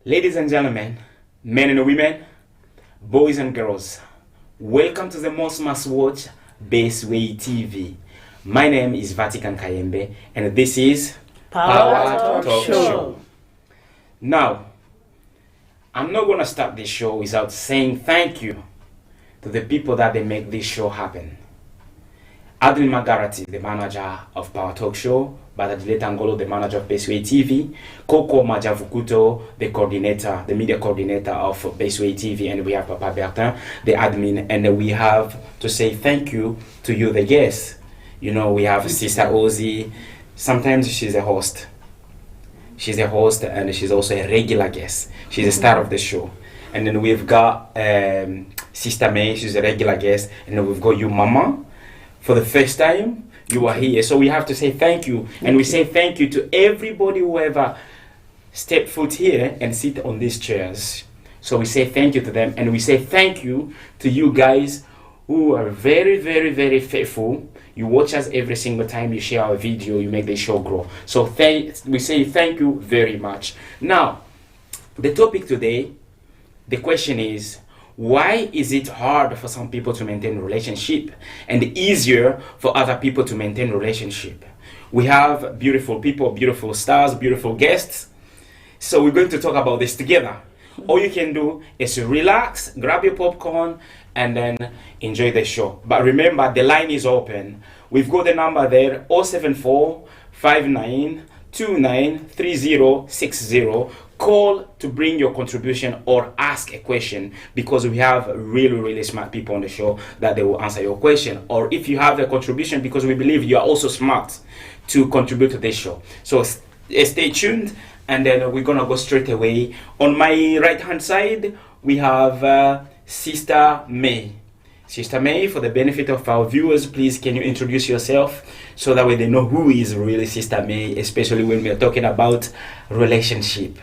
Ladies and gentlemen, men and women, boys and girls, welcome to the most must-watch Baseway TV. My name is Vatican Kayembe, and this is Power Talk Show. Now, I'm not gonna start this show without saying thank you to the people that they make this show happen. Adlin Magarati, the manager of Power Talk Show, Badadile Tangolo, the manager of Baseway TV, Coco Majavukuto, the coordinator, the media coordinator of Baseway TV, and we have Papa Bertin, the admin, and we have to say thank you to you, the guests. You know, we have Sister Ozzy. Sometimes she's a host. She's a host, and she's also a regular guest. She's a star of the show. And then we've got Sister May, she's a regular guest, and then we've got you, Mama. For the first time, you are here. So we have to say thank you. And we say thank you to everybody who ever stepped foot here and sit on these chairs. So we say thank you to them. And we say thank you to you guys who are very, very, very faithful. You watch us every single time you share our video, you make the show grow. So we say thank you very much. Now, the topic today, the question is, why is it hard for some people to maintain a relationship and easier for other people to maintain a relationship? We have beautiful people, beautiful stars, beautiful guests. So we're going to talk about this together. All you can do is relax, grab your popcorn, and then enjoy the show. But remember, the line is open. We've got the number there, 074 59 29 3060. Call to bring your contribution or ask a question, because we have really, really smart people on the show that they will answer your question. Or if you have a contribution, because we believe you are also smart to contribute to this show. So stay tuned, and then we're gonna go straight away. On my right hand side, we have Sister May. Sister May, for the benefit of our viewers, please can you introduce yourself so that way they know who is really Sister May, especially when we are talking about relationship.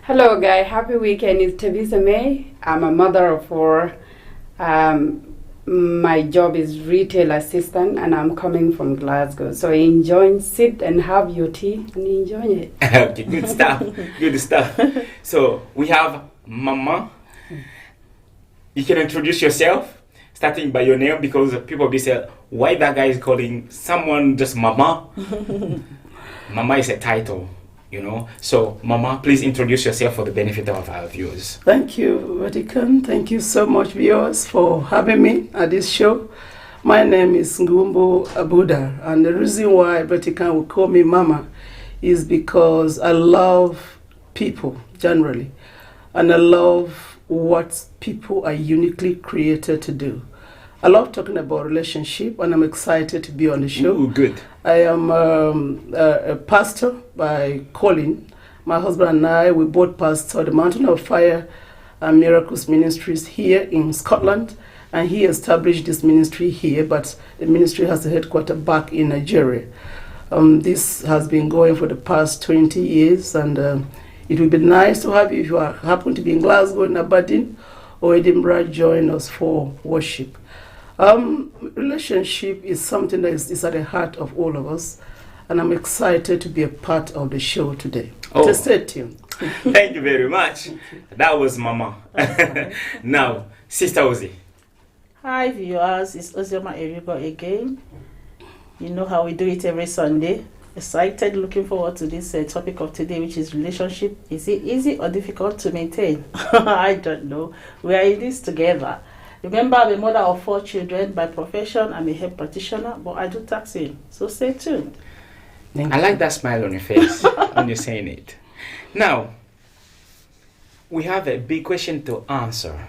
Hello, guys. Happy weekend. It's Teresa May. I'm a mother of four. My job is retail assistant, and I'm coming from Glasgow. So sit and have your tea and enjoy it. Okay, good stuff. Good stuff. So we have Mama. You can introduce yourself, starting by your name, because people will be saying, why that guy is calling someone just Mama? Mama is a title, you know. So, Mama, please introduce yourself for the benefit of our viewers. Thank you, Vatican. Thank you so much, viewers, for having me at this show. My name is Ngumbo Abuda, and the reason why Vatican will call me Mama is because I love people generally, and I love what people are uniquely created to do. I love talking about relationship, and I'm excited to be on the show. Ooh, good. I am a pastor by calling. My husband and I, we both pastor the Mountain of Fire and Miracles Ministries here in Scotland, and he established this ministry here, but the ministry has a headquarters back in Nigeria. This has been going for the past 20 years, and it would be nice to have you, if you happen to be in Glasgow, in Aberdeen, or Edinburgh, join us for worship. Relationship is something that is at the heart of all of us, and I'm excited to be a part of the show today. Oh. So stay tuned. Thank you very much. That was Mama. Now, Sister Ozzy. Hi viewers, it's Ozioma Erigo again. You know how we do it every Sunday. Excited, looking forward to this topic of today, which is relationship. Is it easy or difficult to maintain? I don't know. We are in this together. Remember, I'm a mother of 4 children. By profession, I'm a health practitioner, but I do taxing. So stay tuned. I like that smile on your face when you're saying it. Now, we have a big question to answer.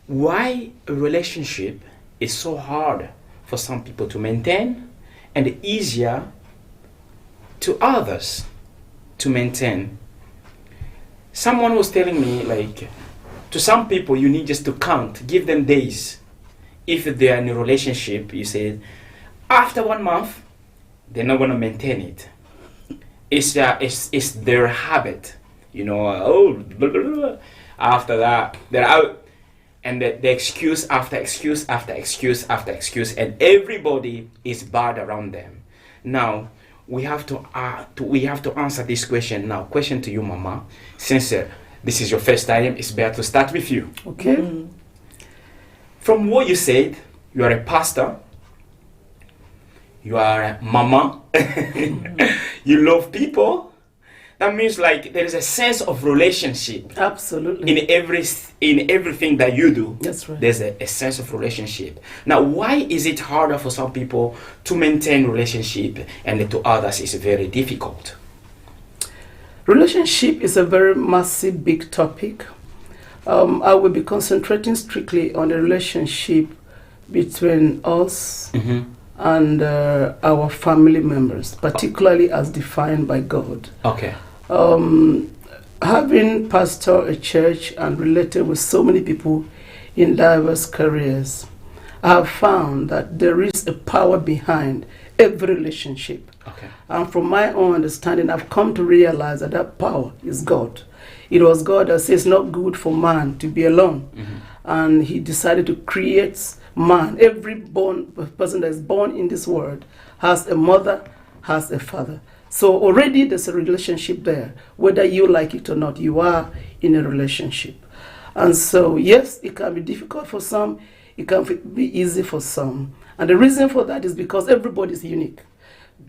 Why a relationship is so hard for some people to maintain and easier to others to maintain? Someone was telling me, like, to some people you need just to count, give them days. If they are in a relationship, you say, after 1 month, they're not going to maintain it. It's their habit, you know. Blah, blah, blah. After that, they're out. And the excuse after excuse after excuse after excuse, and everybody is bad around them. Now, we have to answer this question now. Question to you, Mama. Since this is your first time, it's better to start with you. Okay. From what you said, you are a pastor. You are a mama. You love people. That means like there is a sense of relationship Absolutely. in everything that you do. That's right. There's a sense of relationship. Now, why is it harder for some people to maintain relationship and to others is very difficult? Relationship is a very massive, big topic. I will be concentrating strictly on the relationship between us and our family members, particularly as defined by God. Okay. Having pastored a church and related with so many people in diverse careers, I have found that there is a power behind every relationship. Okay. And from my own understanding, I've come to realize that that power is God. It was God that says it's not good for man to be alone. And he decided to create man. Every person that is born in this world has a mother, has a father. So already there's a relationship there. Whether you like it or not, you are in a relationship. And so, yes, it can be difficult for some. It can be easy for some. And the reason for that is because everybody is unique.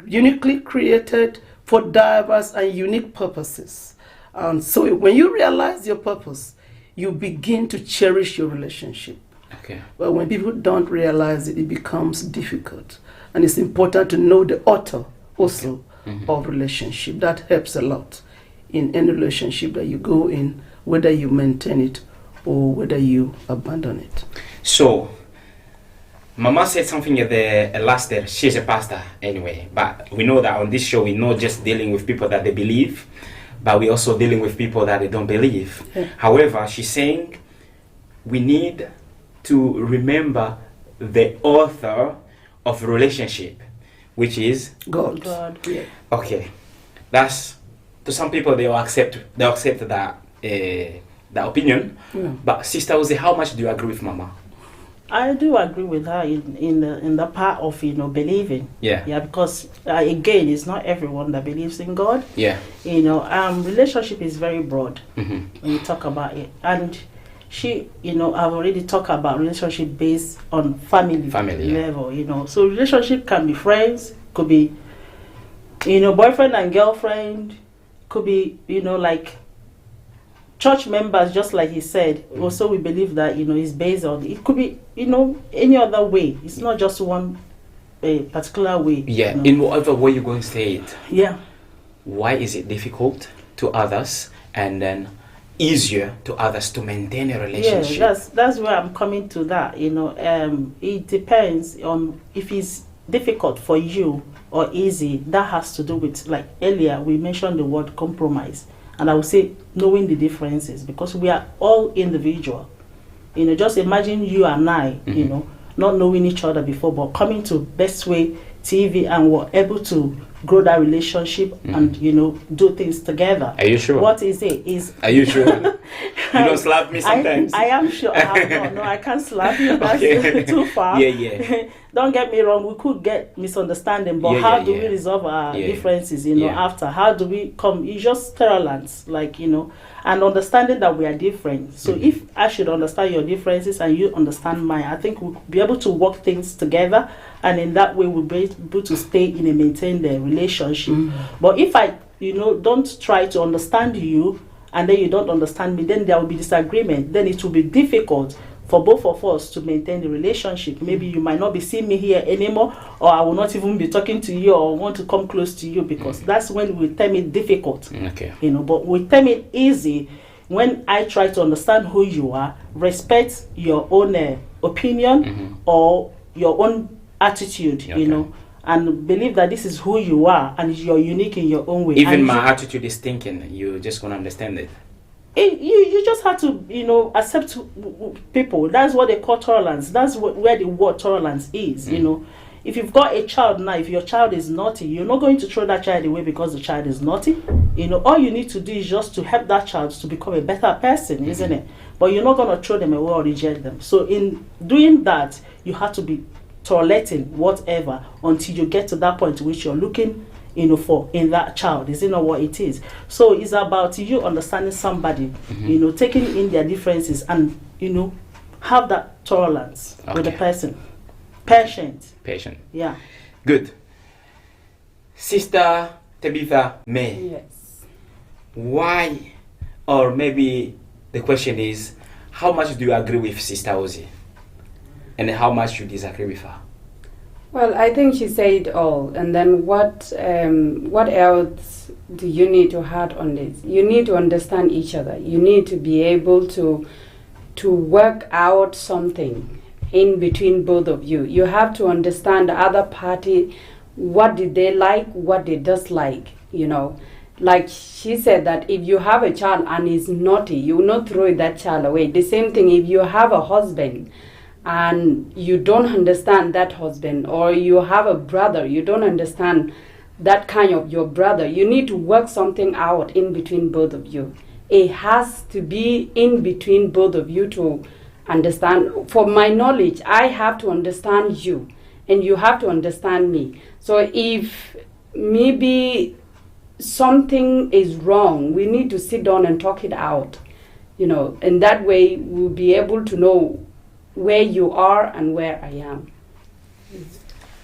Uniquely created for diverse and unique purposes. And so when you realize your purpose, you begin to cherish your relationship. Okay. But when people don't realize it, it becomes difficult. And it's important to know the author also of relationship. That helps a lot in any relationship that you go in, whether you maintain it or whether you abandon it. So, Mama said something at the last there. She's a pastor anyway, but we know that on this show we're not just dealing with people that they believe, but we're also dealing with people that they don't believe. Yeah. However, she's saying we need to remember the author of relationship, which is God. Yeah. okay. That's, to some people they'll accept that that opinion. Yeah. But Sister Ozzy, how much do you agree with Mama? I do agree with her in the part of believing. Yeah. Yeah, because again, it's not everyone that believes in God. Yeah. Relationship is very broad Mm-hmm. when you talk about it, and I've already talked about relationship based on family yeah. level. So relationship can be friends, could be boyfriend and girlfriend, could be like church members, just like he said. Also, we believe that it's based on, it could be any other way. It's not just one particular way. Yeah, in whatever way you're going to say it. Yeah. Why is it difficult to others and then easier to others to maintain a relationship? Yeah, that's where I'm coming to that. It depends on if it's difficult for you or easy. That has to do with, like earlier we mentioned the word compromise. And I would say knowing the differences, because we are all individual. Just imagine you and I, not knowing each other before, but coming to Best Way TV and we're able to grow that relationship and, do things together. Are you sure? What is it? Are you sure? You don't slap me sometimes? I am sure. No, I can't slap you. That's Okay. too far. Yeah. Don't get me wrong, we could get misunderstanding, but how do we resolve our differences, after? How do we come? It's just tolerance, and understanding that we are different. So if I should understand your differences and you understand mine, I think we'll be able to work things together, and in that way we'll be able to stay in and maintain the relationship. But if I, don't try to understand you, and then you don't understand me, then there will be disagreement. Then it will be difficult for both of us to maintain the relationship. Maybe you might not be seeing me here anymore, or I will not even be talking to you or want to come close to you, because that's when we term it difficult. Okay. But we term it easy when I try to understand who you are, respect your own opinion or your own attitude, and believe that this is who you are and you're unique in your own way. Even and my attitude is thinking, you're just going to understand it. You just have to accept people. That's what they call tolerance. That's where the word tolerance is. If you've got a child now, if your child is naughty, you're not going to throw that child away because the child is naughty. All you need to do is just to help that child to become a better person, isn't it? But you're not going to throw them away or reject them. So in doing that, you have to be tolerating whatever until you get to that point in which you're looking for in that child? Is it not what it is? So it's about you understanding somebody, taking in their differences and, have that tolerance with the person. Patient. Yeah. Good. Sister Tabitha May. Yes. Why, or maybe the question is, how much do you agree with Sister Ozzy? And how much you disagree with her? Well, I think she said all. And then what else do you need to add on this? You need to understand each other. You need to be able to work out something in between both of you. You have to understand the other party, what did they like, what they dislike, Like she said that if you have a child and is naughty, you will not throw that child away. The same thing if you have a husband and you don't understand that husband, or you have a brother, you don't understand that kind of your brother, you need to work something out in between both of you. It has to be in between both of you to understand. For my knowledge, I have to understand you and you have to understand me. So if maybe something is wrong, we need to sit down and talk it out, and that way we'll be able to know where you are and where I am.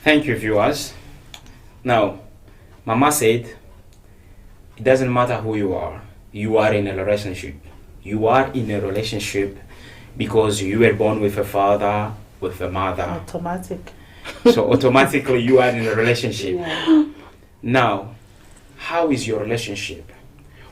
Thank you, viewers. Now, Mama said, it doesn't matter who you are in a relationship. You are in a relationship because you were born with a father, with a mother. Automatic. So automatically you are in a relationship. Yeah. Now, how is your relationship?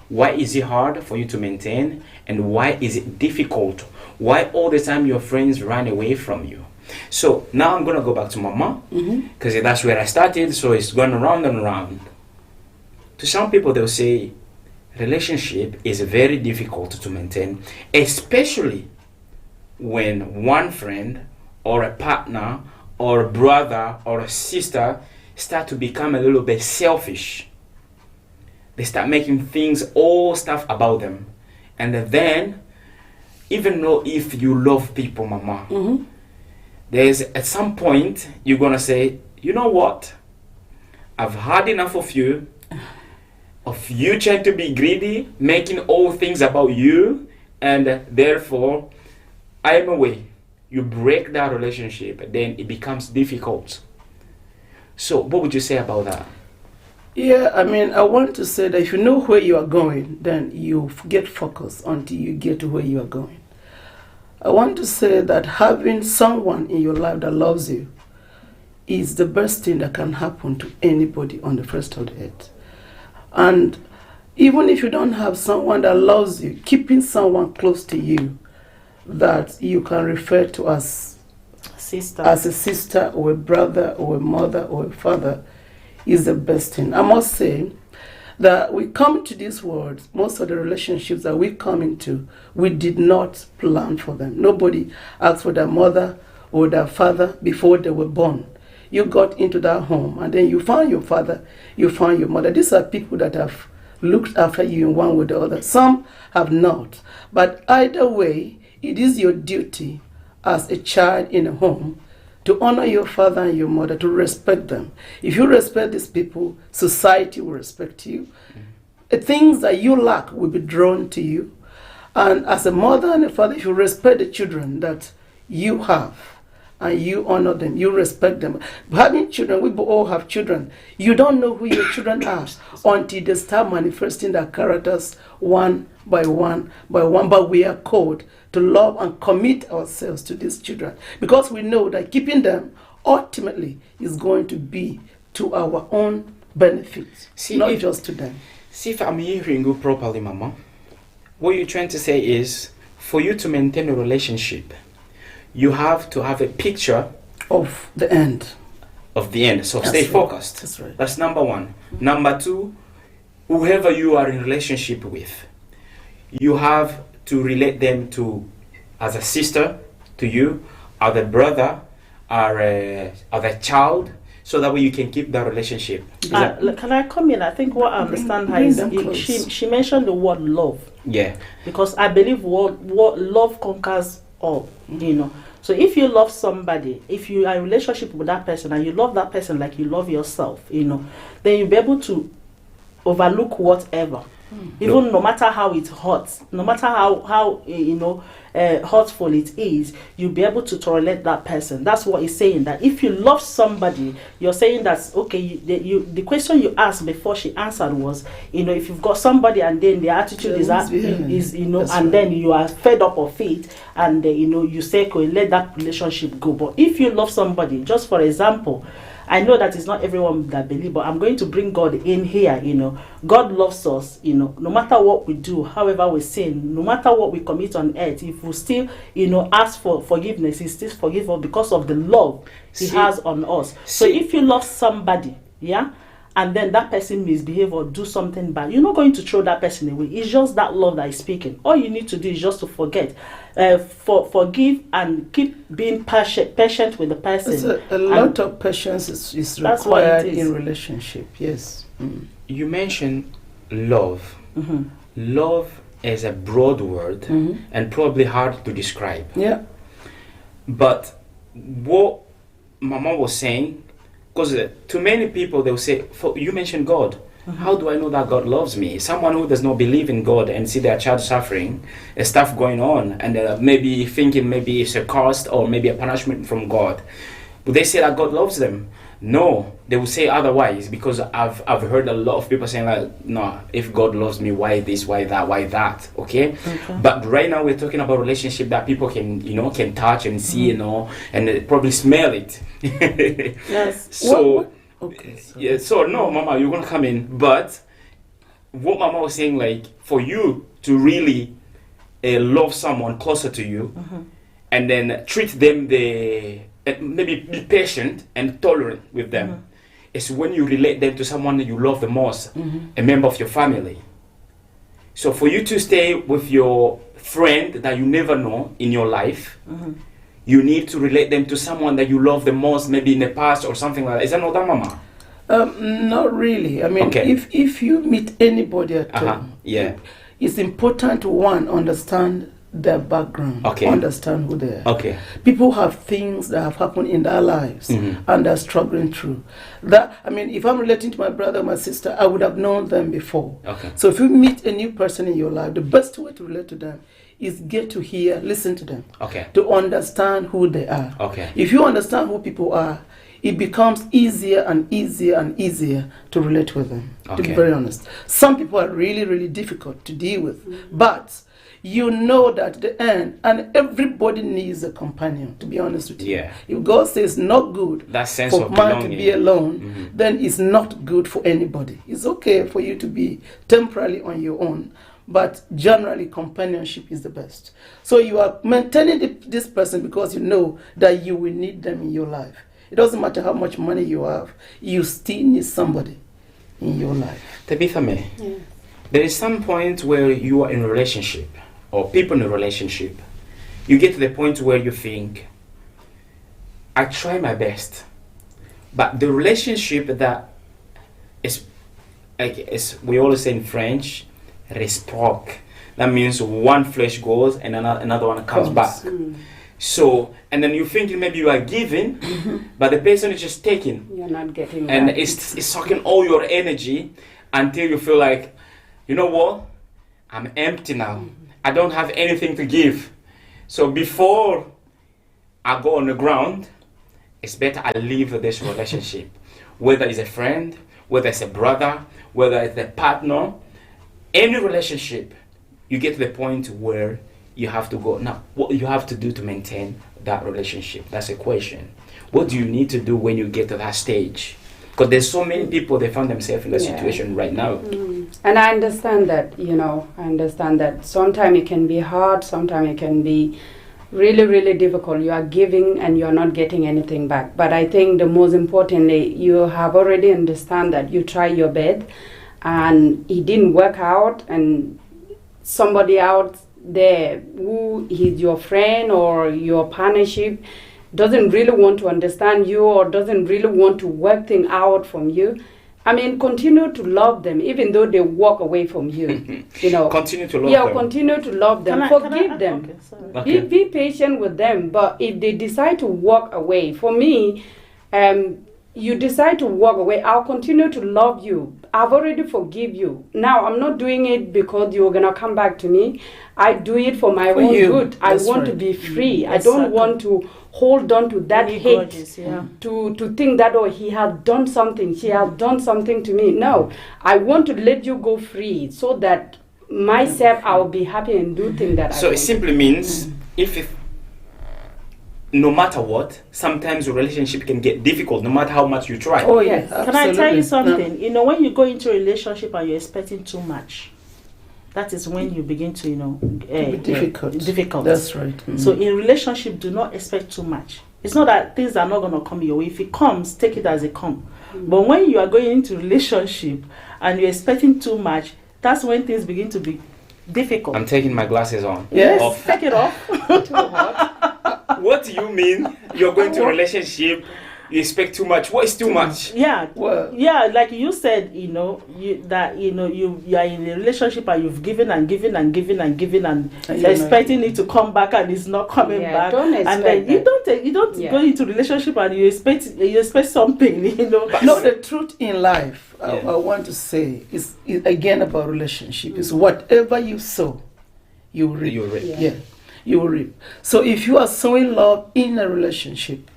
Why is it hard for you to maintain? And why is it difficult? Why all the time your friends run away from you? So now I'm going to go back to Mama, because that's where I started, so it's going around and around. To some people, they'll say, relationship is very difficult to maintain, especially when one friend or a partner or a brother or a sister start to become a little bit selfish. They start making things all stuff about them. And then, even though if you love people, Mama, there's at some point you're going to say, you know what? I've had enough of you trying to be greedy, making all things about you, and therefore I am away. You break that relationship, then it becomes difficult. So what would you say about that? Yeah, I want to say that if you know where you are going, then you get focused until you get to where you are going. I want to say that having someone in your life that loves you is the best thing that can happen to anybody on the face of the earth. And even if you don't have someone that loves you, keeping someone close to you that you can refer to as a sister or a brother or a mother or a father is the best thing. I must say that we come to this world, most of the relationships that we come into, we did not plan for them. Nobody asked for their mother or their father before they were born. You got into that home and then you found your father, you found your mother. These are people that have looked after you in one way or the other. Some have not. But either way, it is your duty as a child in a home to honor your father and your mother, to respect them. If you respect these people, society will respect you. The things that you lack will be drawn to you. And as a mother and a father, if you respect the children that you have, and you honor them, you respect them. Having children, we all have children. You don't know who your children are until they start manifesting their characters one by one by one. But we are called to love and commit ourselves to these children because we know that keeping them ultimately is going to be to our own benefit, not just to them. See if I'm hearing you properly, Mama. What you're trying to say is, for you to maintain a relationship, you have to have a picture of the end. So stay focused. That's right. That's number one. Number two, whoever you are in relationship with, you have to relate them to as a sister to you, as a brother, or as a child, so that way you can keep that relationship. Can I come in? I think what I understand her is she mentioned the word love. Yeah. Because I believe what love conquers all, So if you love somebody, if you are in a relationship with that person and you love that person like you love yourself, then you'll be able to overlook whatever. Even no matter how it hurts, no matter how hurtful it is, you'll be able to tolerate that person. That's what he's saying. That if you love somebody, you're saying that okay. The question you asked before she answered was, if you've got somebody and then the attitude is and right. then you are fed up of it, and you say, okay, let that relationship go. But if you love somebody, just for example, I know that it's not everyone that believes, but I'm going to bring God in here. God loves us. No matter what we do, however we sin, no matter what we commit on earth, if we still, ask for forgiveness, He still forgive us because of the love He has on us. So if you love somebody, and then that person misbehave or do something bad, you're not going to throw that person away. It's just that love that is speaking. All you need to do is just to forget, forgive, and keep being patient with the person. A lot of patience is required in relationship. Yes. You mentioned love. Mm-hmm. Love is a broad word and probably hard to describe. Yeah. But what Mama was saying, because to many people they'll say, you mentioned God. How do I know that God loves me? Someone who does not believe in God and see their child suffering, stuff going on, and maybe thinking maybe it's a cost or maybe a punishment from God. Would they say that God loves them? No, they will say otherwise, because I've heard a lot of people saying like, no, if God loves me, why this, why that, why that? Okay? But right now we're talking about relationship that people can can touch and see, and probably smell it. Yes. So Okay. yeah, so no, Mama, you're gonna come in. But what Mama was saying, like, for you to really love someone closer to you, and then treat them maybe be patient and tolerant with them, is when you relate them to someone that you love the most, a member of your family. So for you to stay with your friend that you never know in your life, you need to relate them to someone that you love the most, maybe in the past or something like that. Is that not that, Mama? Not really. I mean, Okay. if you meet anybody at all, Yeah. it's important to understand their background, Okay. understand who they are. Okay. People have things that have happened in their lives and they're struggling through. If I'm relating to my brother or my sister, I would have known them before. Okay. So if you meet a new person in your life, the best way to relate to them is get to listen to them, Okay. to understand who they are. Okay. If you understand who people are, it becomes easier and easier and easier to relate with them, to be Okay. very honest. Some people are really, really difficult to deal with, but you know that at the end, and everybody needs a companion, to be honest with you. Yeah. If God says not good That sense for of man to belonging. be alone, then it's not good for anybody. It's okay for you to be temporarily on your own, but generally companionship is the best. So you are maintaining this person because you know that you will need them in your life. It doesn't matter how much money you have, you still need somebody in your life. Tabitha May, there is some point where you are in a relationship, or people in a relationship, you get to the point where you think, I try my best, but the relationship that is, like, we always say in French, reciproque. That means one flesh goes and another one comes back. So, and then you think maybe you are giving, but the person is just taking. You're not getting And that. it's sucking all your energy until you feel like, you know what? I'm empty now. I don't have anything to give. So before I go on the ground, it's better I leave this relationship. Whether it's a friend, whether it's a brother, whether it's a partner, any relationship, you get to the point where you have to go. Now, what you have to do to maintain that relationship? That's a question. What do you need to do when you get to that stage? Because there's so many people, they find themselves in that situation right now. And I understand that, sometimes it can be hard, sometimes it can be really, really difficult. You are giving and you are not getting anything back. But I think the most importantly, you have already understand that you try your best and it didn't work out, and somebody out there who is your friend or your partnership doesn't really want to understand you or doesn't really want to work things out from you, I mean, continue to love them, even though they walk away from you. You know, Continue to love yeah, them. continue to love them. Forgive them. Okay, sorry. Okay. Be patient with them. But if they decide to walk away, for me, you decide to walk away, I'll continue to love you. I've already forgive you. Now, I'm not doing it because you're going to come back to me. I do it for my own you. good. I That's want to right. be free. I Exactly. don't want to hold on to that Any hate. grudges, yeah. To think that, oh, he has done something, she has done something to me. No, I want to let you go free so that myself, I'll be happy and do things that I So want. it simply means if no matter what, sometimes a relationship can get difficult no matter how much you try. Oh Yes. yeah. Can I tell you absolutely. something? You know, when you go into a relationship and you're expecting too much, that is when you begin to, Be difficult. difficult. That's right. So in relationship, do not expect too much. It's not that things are not going to come your way. If it comes, take it as it comes. But when you are going into relationship and you're expecting too much, that's when things begin to be difficult. I'm taking my glasses on. Yes. Off. Take it off. What do you mean? You're going to a relationship, you expect too much. What is too much? Yeah. Well- Yeah, like you said, you are in a relationship and you've given and given and given and given and And you're you're not- expecting it to come back and it's not coming Yeah, back. don't And then expect you that. don't Yeah. go into relationship and you expect something, No, the truth in life, Yeah. I want to say, is again about relationship. Is whatever you sow, you reap. You reap. Yeah, you will reap. So if you are sowing love in a relationship,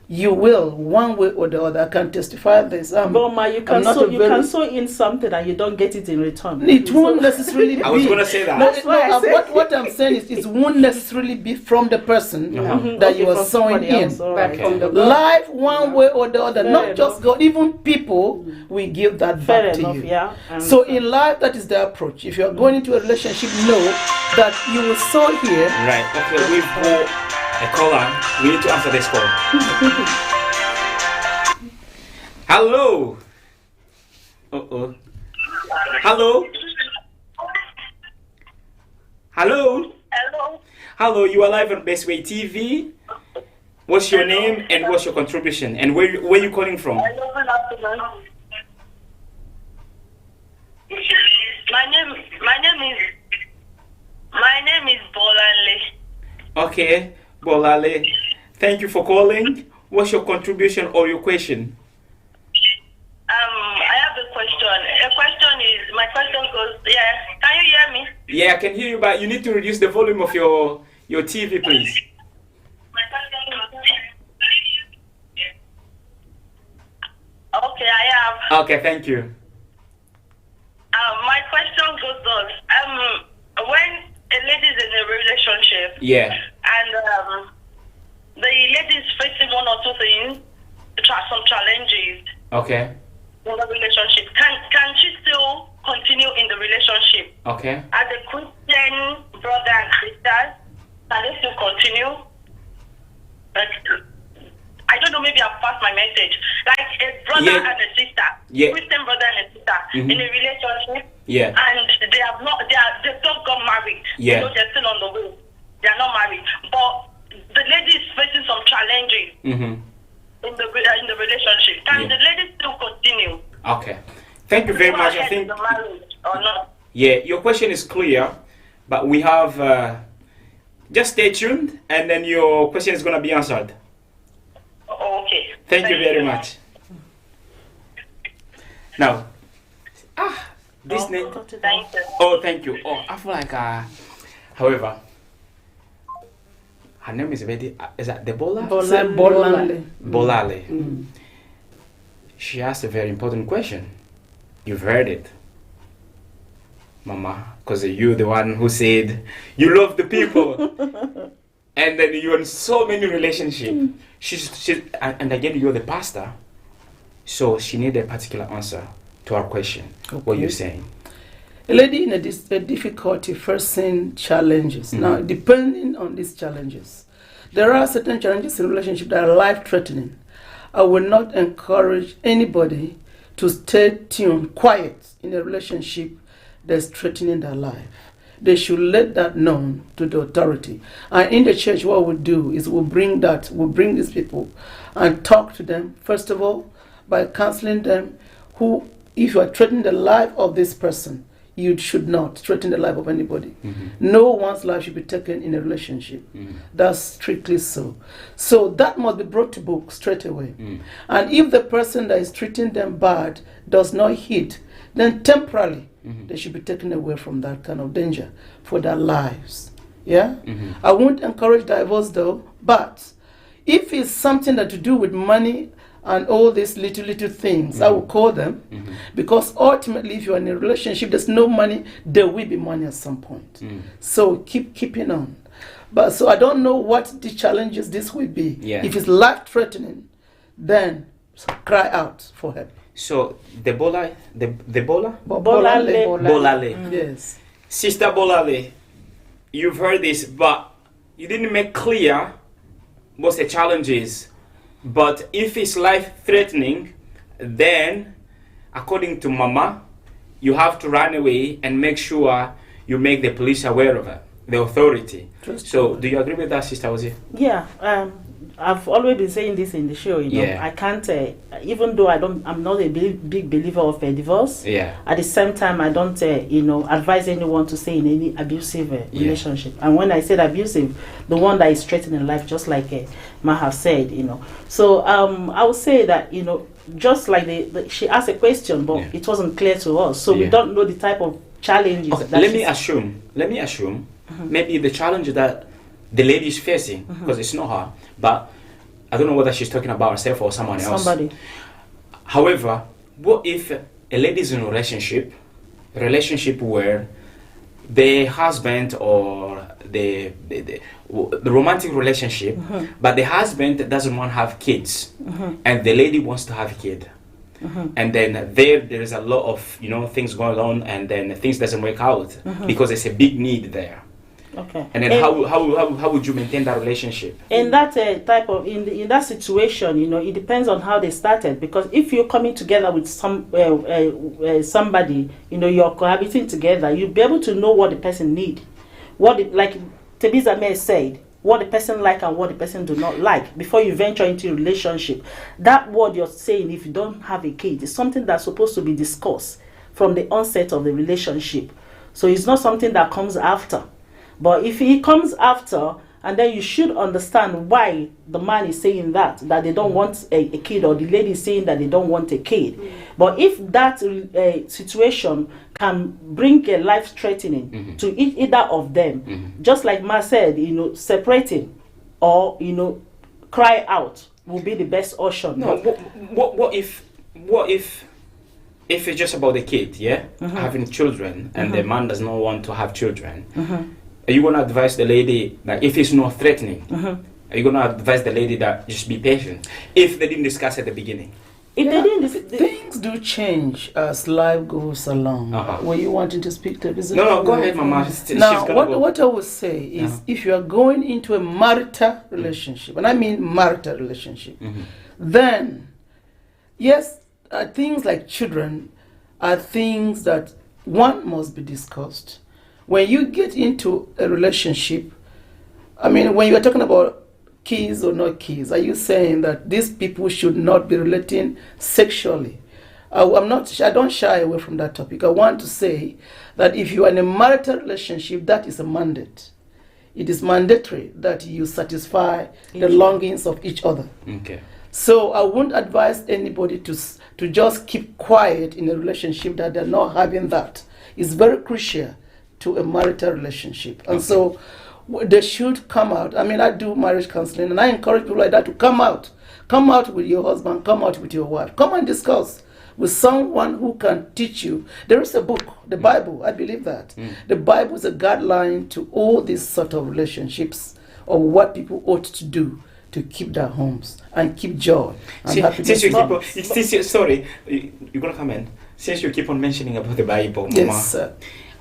you will, one way or the other. I can testify this. But Ma, you I'm can not sow a very- sow in something and you don't get it in return. It won't necessarily be. I was gonna say that. No, That's why I said- what I'm saying is, it won't necessarily be from the person Mhm. that Okay, you are from sowing somebody in. else, all But right. from the Life, one way or the other, Fair not just enough. God, even people will give that Fair back to enough, you. yeah. So in life, that is the approach. If you are going into a relationship, know that you will sow here. Right. Okay, we've got a caller. We need to answer this call. Hello. Uh-oh. Hello. Hello. Hello. Hello, you are live on Bestway TV. What's your name and what's your contribution? And where you calling from? Hello, good afternoon. My name is Bolanle. Okay, Bolale. Thank you for calling. What's your contribution or your question? I have a question. My question goes, can you hear me? Yeah, I can hear you, but you need to reduce the volume of your TV, please. My question goes, okay, I have. Okay, thank you. My question goes thus. When a lady is in a relationship Yeah. and the lady is facing one or two things, some challenges Okay. in the relationship, can she still continue in the relationship? Okay. As a Christian brother and sister, can they still continue? Like, I don't know, maybe I've passed my message. Like a brother Yeah. and a sister, Yeah. Christian brother and a sister Mhm. in a relationship, Yeah. and they've not got married. Yeah. You know, they're still on the way. They are not married, but the lady is facing some challenges Mm-hmm. in the relationship. Can Yeah. the lady still continue? Okay. Thank you very Go much. I ahead think with the marriage or not? yeah, your question is clear, but we have just stay tuned, and then your question is gonna be answered. Okay. Thank you very much. Now, this name. Thank you. Oh, thank you. Oh, I feel like however, her name is Betty. Is that Debola? Say Bolanle. Bolale. She asked a very important question. You've heard it, Mama, because you're the one who said you love the people, and then you're in so many relationships. And again, you're the pastor, so she needed a particular answer to our question. What Okay. you're saying? A lady in a difficulty facing challenges. Now, depending on these challenges, there are certain challenges in relationship that are life-threatening. I will not encourage anybody to stay tuned, quiet in a relationship that's threatening their life. They should let that known to the authority. And in the church, what we'll do is we'll bring these people and talk to them, first of all, by counseling them. who, if you are threatening the life of this person, you should not threaten the life of anybody. No one's life should be taken in a relationship. That's strictly so. So that must be brought to book straight away. And if the person that is treating them bad does not hit, then temporarily they should be taken away from that kind of danger for their lives. Yeah? I won't encourage divorce though, but if it's something that to do with money and all these little things, I will call them, because ultimately if you're in a relationship, there's no money, there will be money at some point. So keeping on. But so I don't know what the challenges this will be. Yeah. If it's life-threatening, then cry out for help. So Bolale. Bolale. Yes. Sister Bolale, you've heard this, but you didn't make clear what's the challenges. But if it's life-threatening, then, according to Mama, you have to run away and make sure you make the police aware of it, the authority. So, do you agree with that, Sister Ozzy? Yeah, I've always been saying this in the show. You know, I can't, even though I'm not a big believer of a divorce. Yeah. At the same time, I don't, advise anyone to stay in any abusive relationship. And when I said abusive, the one that is threatening life, just like Ma have said, So I would say that just like she asked a question, but it wasn't clear to us, so we don't know the type of challenges. Okay, that let me assume. Maybe the challenge that the lady is facing, because it's not her, but I don't know whether she's talking about herself or someone else. Somebody. However, what if a lady is in a relationship where the husband or the romantic relationship, but the husband doesn't want to have kids, and the lady wants to have a kid. And then there is a lot of things going on, and then things doesn't work out because there's a big need there. Okay. And then how would you maintain that relationship? In that type of in that situation, it depends on how they started. Because if you're coming together with somebody, you're cohabiting together, you'll be able to know what the person need, like Theresa May said, what the person like and what the person do not like before you venture into a relationship. That word you're saying, if you don't have a kid, is something that's supposed to be discussed from the onset of the relationship. So it's not something that comes after. But if it comes after, and then you should understand why the man is saying that they don't want a kid, or the lady is saying that they don't want a kid. But if that situation can bring a life-threatening to either of them, just like Ma said, separating or, cry out will be the best option. No, what if it's just about the kid, having children, and the man does not want to have children? Are you going to advise the lady that if it's not threatening, are you going to advise the lady that just be patient if they didn't discuss at the beginning? If they didn't, things do change as life goes along. Were you wanting to speak to this? No, go ahead, Mama. Now, what I would say is, if you are going into a marital relationship, and I mean marital relationship, then yes, things like children are things that one must be discussed. When you get into a relationship, I mean, when you are talking about kids or not kids, are you saying that these people should not be relating sexually? I don't shy away from that topic. I want to say that if you are in a marital relationship, that is a mandate. It is mandatory that you satisfy the longings of each other. Okay. So I wouldn't advise anybody to just keep quiet in a relationship that they're not having that. It's very crucial to a marital relationship. And so they should come out. I mean, I do marriage counseling, and I encourage people like that to come out. Come out with your husband, come out with your wife. Come and discuss with someone who can teach you. There is a book, the Bible, I believe that. The Bible is a guideline to all these sort of relationships of what people ought to do to keep their homes and keep joy and happiness. Sorry, you're going to come in. Since you keep on mentioning about the Bible, Mama, yes, sir.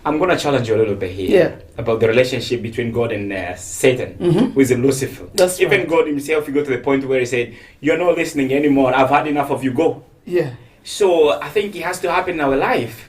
I'm going to challenge you a little bit here about the relationship between God and Satan, who is Lucifer. That's Even right. God himself, he got to the point where he said, you're not listening anymore. I've had enough of you. Go. Yeah. So I think it has to happen in our life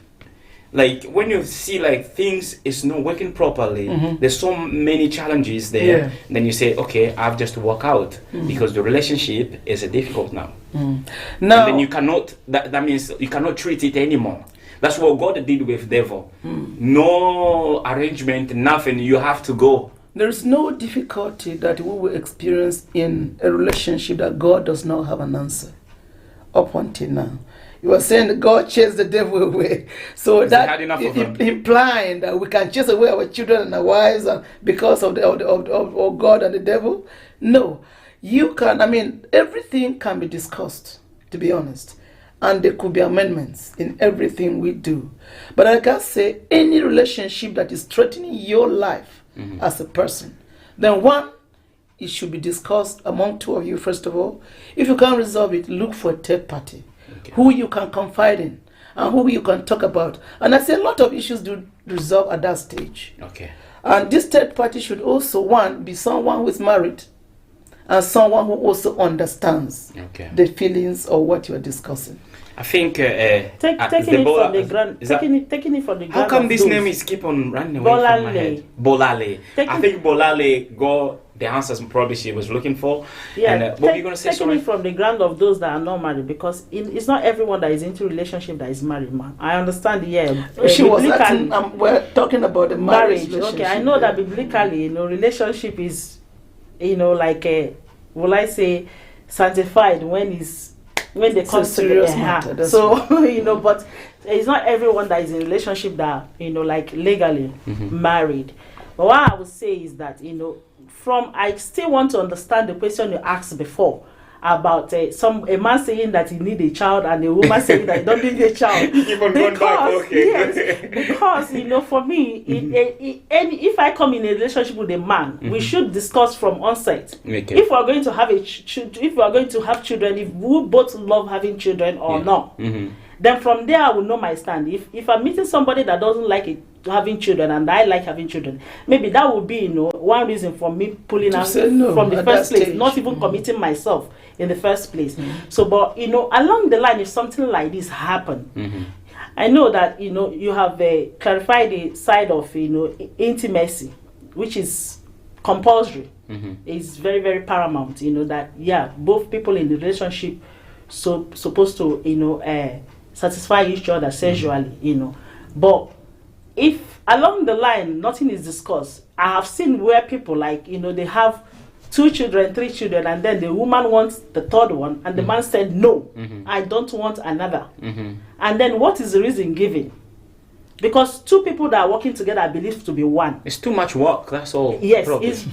like when you see like things is not working properly, there's so many challenges there. Yeah. Then you say, okay, I've just to walk out because the relationship is difficult now. Now, And then you cannot. That means you cannot treat it anymore. That's what God did with devil. No arrangement, nothing. You have to go. there is no difficulty that we will experience in a relationship that God does not have an answer up until now. You are saying that God chased the devil away. So Because they that had enough of him. implying that we can chase away our children and our wives because of of God and the devil. No. You can, I mean, everything can be discussed, to be honest. And there could be amendments in everything we do. But I can say any relationship that is threatening your life as a person, then one, it should be discussed among two of you first of all. If you can't resolve it, look for a third party who you can confide in and who you can talk about. And I say a lot of issues do resolve at that stage. Okay. And this third party should also, one, be someone who is married and someone who also understands the feelings of what you are discussing. I think Taking it from the ground. Taking it from the ground. how come of this those. name is keep on running away from my head? Bolale. I think Bolale got the answers probably she was looking for. Yeah, And what were you going to say? taking Sorry. it from the ground of those that are not married, because it's not everyone that is into relationship that is married, man. I understand, yeah. She was biblical- asking, we're talking about the marriage. Okay, I know that biblically, relationship is, like will I say, sanctified when they It's come a to serious the matter, that's so but it's not everyone that is in a relationship that like legally married. But what I would say is that I still want to understand the question you asked before about a man saying that he need a child and a woman saying that he don't need a child. You keep on going back, okay. Yes, because for me, if I come in a relationship with a man, we should discuss from onset. Okay. If we are going to have if we are going to have children, if we both love having children or not, then from there I will know my stand. If I'm meeting somebody that doesn't like it, having children and I like having children, maybe that would be one reason for me pulling out no from the at first that place, stage. not even committing myself in the first place. So but along the line, if something like this happen, I know that you have clarified the side of intimacy, which is compulsory. It's very, very paramount, that both people in the relationship supposed to satisfy each other sexually, but if along the line nothing is discussed, I have seen where people they have 2 children, 3 children, and then the woman wants the third one and the man said no, I don't want another. And then what is the reason given? Because 2 people that are working together are believed to be one. It's too much work, that's all. Yes, Probably. it's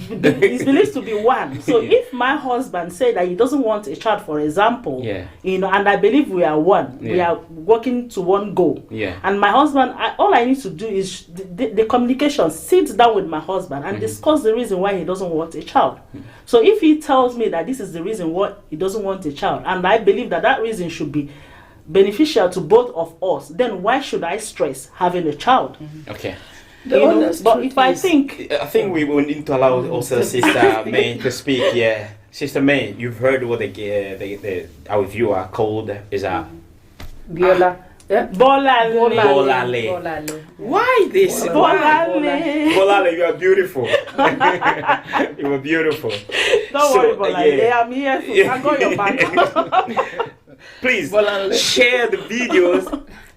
believed to be one. So if my husband said that he doesn't want a child, for example, and I believe we are one, we are working to one goal. And my husband, all I need to do is the communication, sit down with my husband and discuss the reason why he doesn't want a child. So if he tells me that this is the reason why he doesn't want a child, and I believe that reason should be beneficial to both of us, then why should I stress having a child? Okay. But if I think we will need to allow also Sister May to speak. Yeah, Sister May, you've heard what our viewer called is Viola. Bolale. Why this? Bolale, you are beautiful. You are beautiful. Don't worry, Bolale. I'm here. I got your back. Please share the videos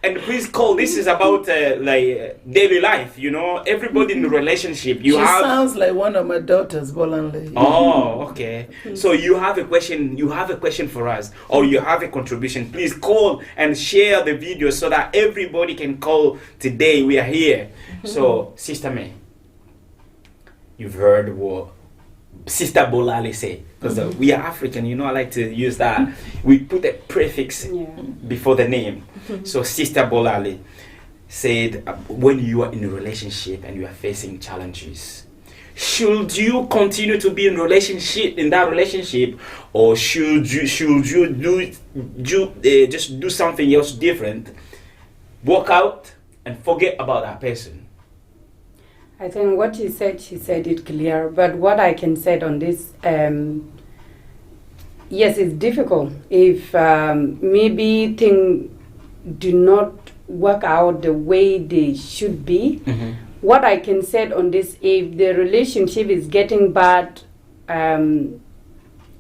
and please call. This is about daily life. Everybody in the relationship. She sounds like one of my daughters, Bolanle. Oh, okay. So you have a question. You have a question for us, or you have a contribution. Please call and share the video so that everybody can call today. We are here. So, Sister May, you've heard what Sister Bolale say, because we are African, I like to use that. We put a prefix before the name. So Sister Bolale said, when you are in a relationship and you are facing challenges, should you continue to be in that relationship, or should you just do something else different, walk out and forget about that person? I think what she said it clear. But what I can say on this, yes, it's difficult. If maybe things do not work out the way they should be. Mm-hmm. What I can say on this, if the relationship is getting bad,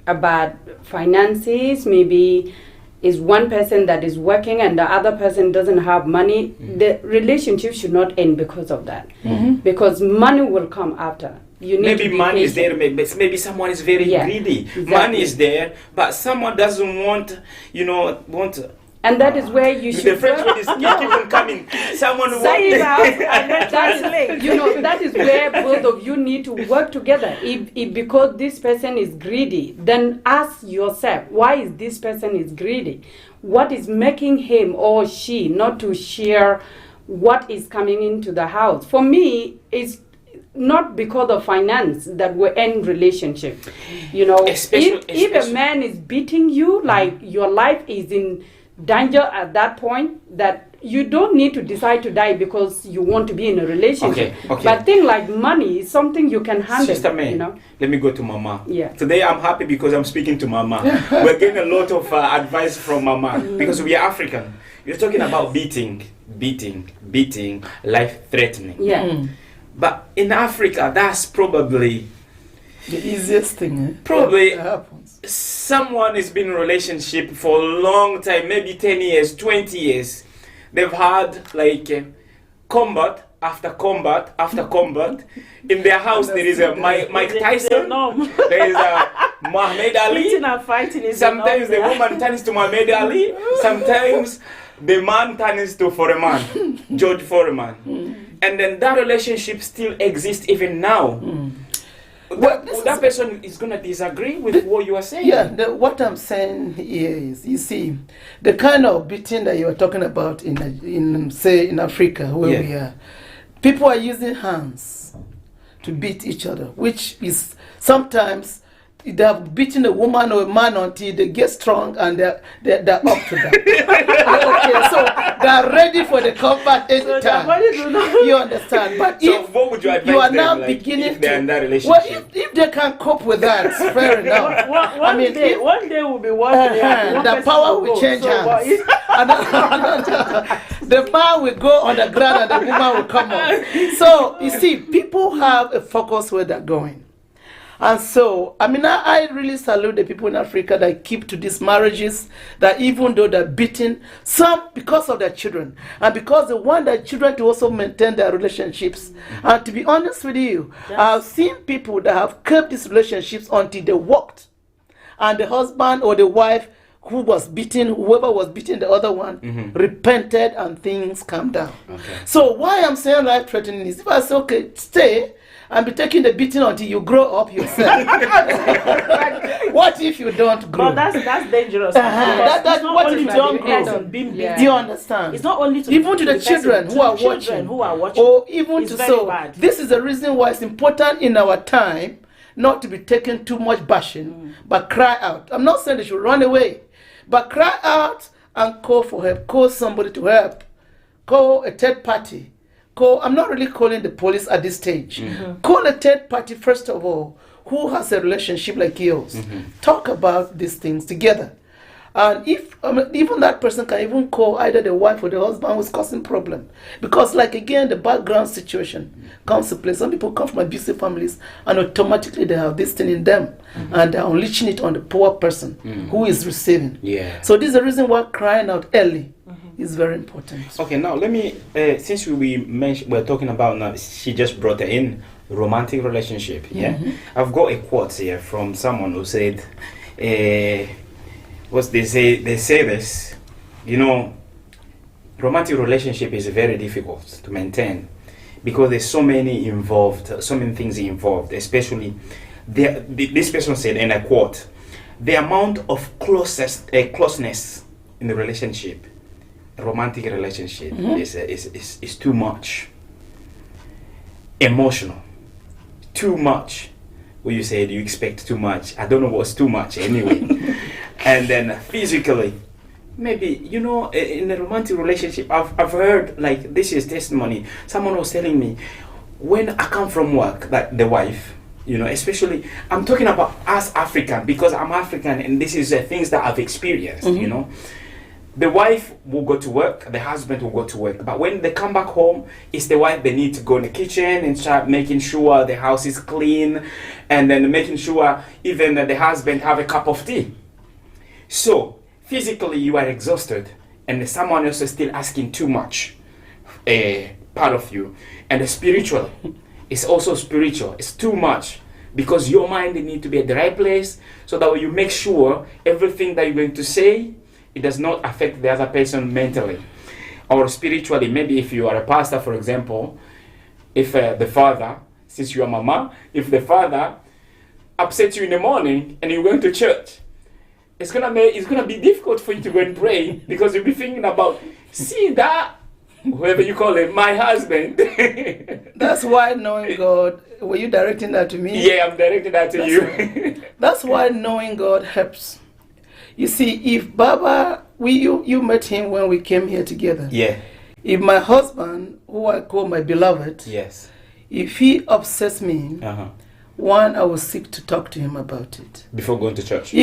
about finances, maybe is one person that is working and the other person doesn't have money, the relationship should not end because of that. Because money will come after. You need Maybe to be money is patient. there, but maybe someone is very Yeah, greedy. exactly. Money is there, but someone doesn't want, And that is where you the should French work. word is keep on coming. Someone who Say it out wants. and then translate. That is where both of you need to work together. If because this person is greedy, then ask yourself, why is this person is greedy? What is making him or she not to share what is coming into the house? For me, it's not because of finance that will end relationship. If a man is beating you, like your life is in danger at that point, that you don't need to decide to die because you want to be in a relationship. Okay. But thing like money is something you can handle. Sister May, let me go to Mama. Yeah. Today I'm happy because I'm speaking to Mama. We're getting a lot of advice from Mama because we are African. You're talking about beating, life-threatening. Yeah. But in Africa, that's probably The easiest thing. Probably- that happens. someone has been in a relationship for a long time, maybe 10 years, 20 years. They've had combat after combat after combat. In their house, there is a Mike Tyson, there is a Muhammad Ali. Beating and fighting is Sometimes the enough. woman turns to Muhammad Ali, sometimes the man turns to Foreman, George Foreman. And then that relationship still exists even now. That person is going to disagree with what you are saying. Yeah, what I'm saying here is, you see, the kind of beating that you are talking about in Africa, where we are, people are using hands to beat each other, which is sometimes they have beaten a woman or a man until they get strong and they're up to that. Okay, so they're ready for the combat anytime. You understand? But So if what would you advise you are them, now like, beginning if they're in that to, relationship? if they can cope with that, fair enough. One day we'll be working. The power will change hands. And the man will go on the ground and the woman will come up. So, you see, people have a focus where they're going. And so, I really salute the people in Africa that keep to these marriages, that even though they're beaten, some because of their children, and because they want their children to also maintain their relationships. And to be honest with you, I've seen people that have kept these relationships until they walked, and the husband or the wife who was beating, whoever was beating the other one, repented and things calmed down. Okay. So why I'm saying life-threatening is, if I say, okay, stay and be taking the beating until you grow up yourself. What if you don't grow? But that's dangerous. That's It's not what only if you to don't the grow. person being beaten. Yeah. Do you understand? It's not only to even to the person, children to who are the children watching, who are watching. or even It's to very so. bad. This is the reason why it's important in our time not to be taken too much bashing, but cry out. I'm not saying they should run away, but cry out and call for help. Call somebody to help. Call a third party. I'm not really calling the police at this stage. Call a third party first of all, who has a relationship like yours. Talk about these things together. And if even that person can even call either the wife or the husband who's causing problem, because again the background situation comes to play. Some people come from abusive families and automatically they have this thing in them, and they're unleashing it on the poor person who is receiving. Yeah. So this is the reason why crying out early is very important. Okay, now let me, since we're talking about now, she just brought it in, romantic relationship, yeah? I've got a quote here from someone who said, they say this, romantic relationship is very difficult to maintain because there's so many things involved, especially, this person said, and I quote, the amount of closeness in the relationship, romantic relationship, is too much. Emotional, too much. Well, you said you expect too much. I don't know what's too much anyway. And then physically, maybe, in a romantic relationship, I've heard, this is testimony. Someone was telling me, when I come from work, like the wife, especially, I'm talking about us African, because I'm African and this is things that I've experienced, the wife will go to work, the husband will go to work. But when they come back home, it's the wife, they need to go in the kitchen and start making sure the house is clean, and then making sure even that the husband have a cup of tea. So physically you are exhausted, and someone else is still asking too much part of you. And spiritually, it's also spiritual. It's too much, because your mind need to be at the right place, so that you make sure everything that you're going to say, it does not affect the other person mentally or spiritually. Maybe if you are a pastor, for example, if the father, since you are mama, if the father upsets you in the morning and you're going to church, it's gonna be difficult for you to go and pray, because you'll be thinking about, see that, whoever you call it, my husband. That's why knowing God, were you directing that to me? Yeah, I'm directing that to you. That's why knowing God helps. You see, if Baba, you met him when we came here together. Yeah. If my husband, who I call my beloved, Yes. if he upsets me, one, I will seek to talk to him about it. Before going to church.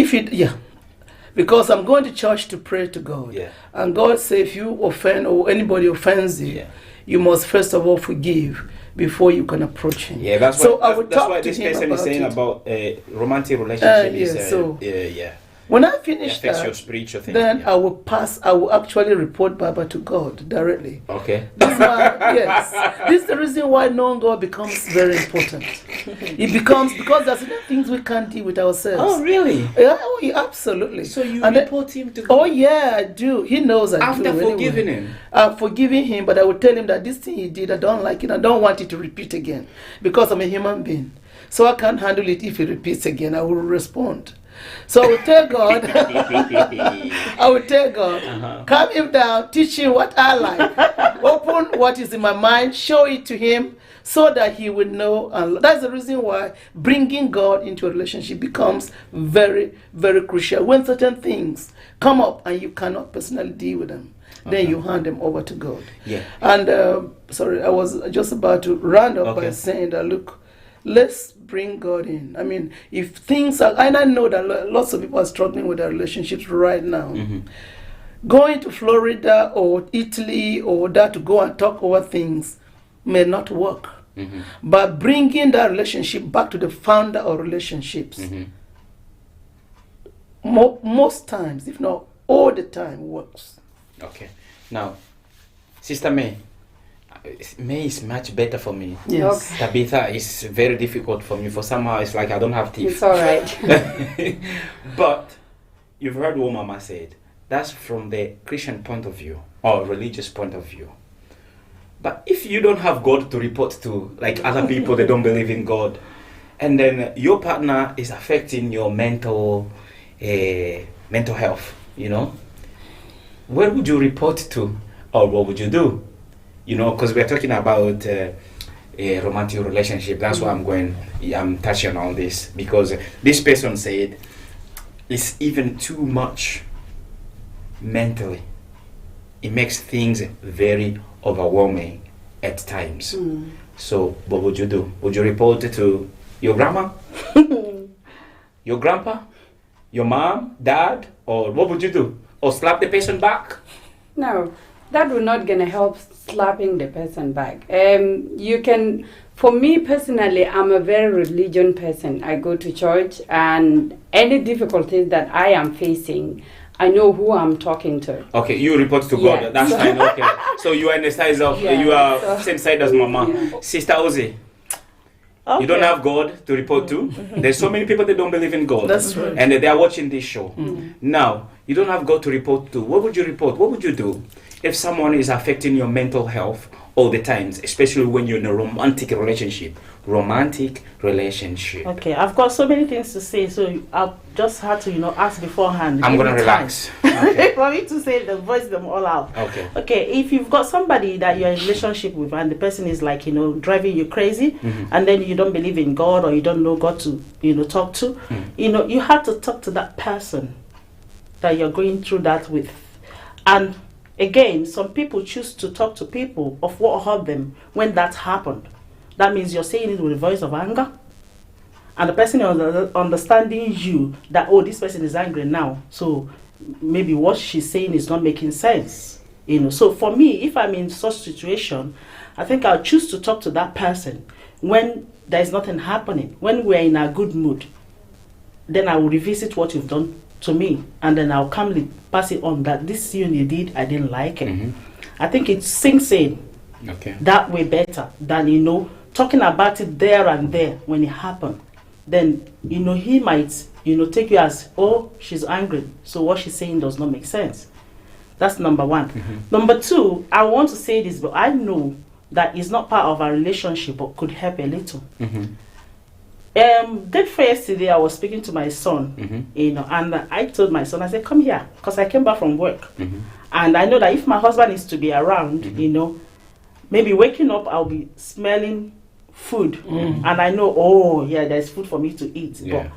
Because I'm going to church to pray to God. Yeah. And God says, if you offend or anybody offends you, you must first of all forgive before you can approach him. Yeah, that's why this person is saying about a romantic relationship. When I finish affects your spiritual thing. then I will actually report Baba to God directly. Okay. That's why, yes. This is the reason why knowing God becomes very important. It becomes, because there's certain things we can't deal with ourselves. Oh, really? Yeah, absolutely. So you and report him to God? Oh, yeah, I do. He knows I do. After forgiving him? I'm forgiving him, but I will tell him that this thing he did, I don't like it. I don't want it to repeat again, because I'm a human being. So I can't handle it if he repeats again. I will respond. So I will tell God, calm him down, teach him what I like, open what is in my mind, show it to him, so that he will know. And that's the reason why bringing God into a relationship becomes very, very crucial. When certain things come up and you cannot personally deal with them, then you hand them over to God. Yeah. And sorry, I was just about to round up by saying that, look, let's bring God in. I mean, if things are, and I know that lots of people are struggling with their relationships right now. Going to Florida or Italy or that to go and talk over things may not work. But bringing that relationship back to the founder of relationships, most times, if not all the time, works. Okay. Now, Sister May is much better for me. Yes. Tabitha is very difficult for me. For somehow it's like I don't have teeth. It's all right. But you've heard what Mama said. That's from the Christian point of view or religious point of view. But if you don't have God to report to, like other people that don't believe in God, and then your partner is affecting your mental health, where would you report to, or what would you do? Because we're talking about a romantic relationship. That's why I'm touching on this, because this person said it's even too much mentally. It makes things very overwhelming at times. So what would you do? Would you report it to your grandma? Your grandpa? Your mom? Dad? Or what would you do? Or slap the person back? No, that will not gonna help slapping the person back. You can, for me personally, I'm a very religion person. I go to church, and any difficulties that I am facing, I know who I'm talking to. Okay, you report to God. Yes. That's fine. Okay, so you are in the side of you are same side as Mama. Yeah. Sister Ozzy. You don't have God to report to. There's so many people that don't believe in God. That's right. And they are watching this show. Now, you don't have God to report to. What would you report? What would you do if someone is affecting your mental health all the times, especially when you're in a romantic relationship? Okay, I've got so many things to say, so I've just had to, ask beforehand. I'm gonna relax. Okay. For me to say them, voice them all out. Okay. Okay, if you've got somebody that you're in a relationship with and the person is like, driving you crazy, and then you don't believe in God or you don't know God to, talk to, you have to talk to that person that you're going through that with. And again, some people choose to talk to people of what hurt them when that happened. That means you're saying it with a voice of anger, and the person is understanding you that, oh, this person is angry now, so maybe what she's saying is not making sense. So for me, if I'm in such situation, I think I'll choose to talk to that person when there's nothing happening, when we're in a good mood. Then I will revisit what you've done to me, and then I'll calmly pass it on that this thing you did, I didn't like it. I think it sinks in that way better than, talking about it there and there when it happened. Then, he might, take you as, oh, she's angry, so what she's saying does not make sense. That's number one. Number two, I want to say this, but I know that it's not part of our relationship, but could help a little. Day before yesterday, I was speaking to my son, and I told my son, I said, come here, because I came back from work. And I know that if my husband is to be around, maybe waking up, I'll be smelling food. And I know, oh, yeah, there's food for me to eat. Yeah. But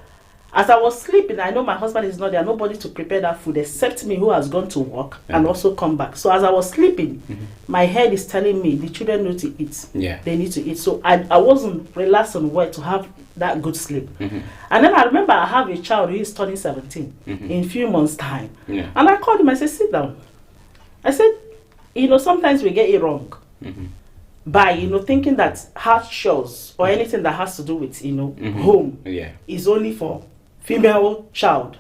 as I was sleeping, I know my husband is not there, nobody to prepare that food except me, who has gone to work and also come back. So as I was sleeping, my head is telling me the children need to eat. Yeah. They need to eat. So I wasn't relaxed on where to have that good sleep. And then I remember I have a child who is turning 17 in a few months' time. Yeah. And I called him, I said, sit down. I said, sometimes we get it wrong. By thinking that house chores or anything that has to do with home is only for female child,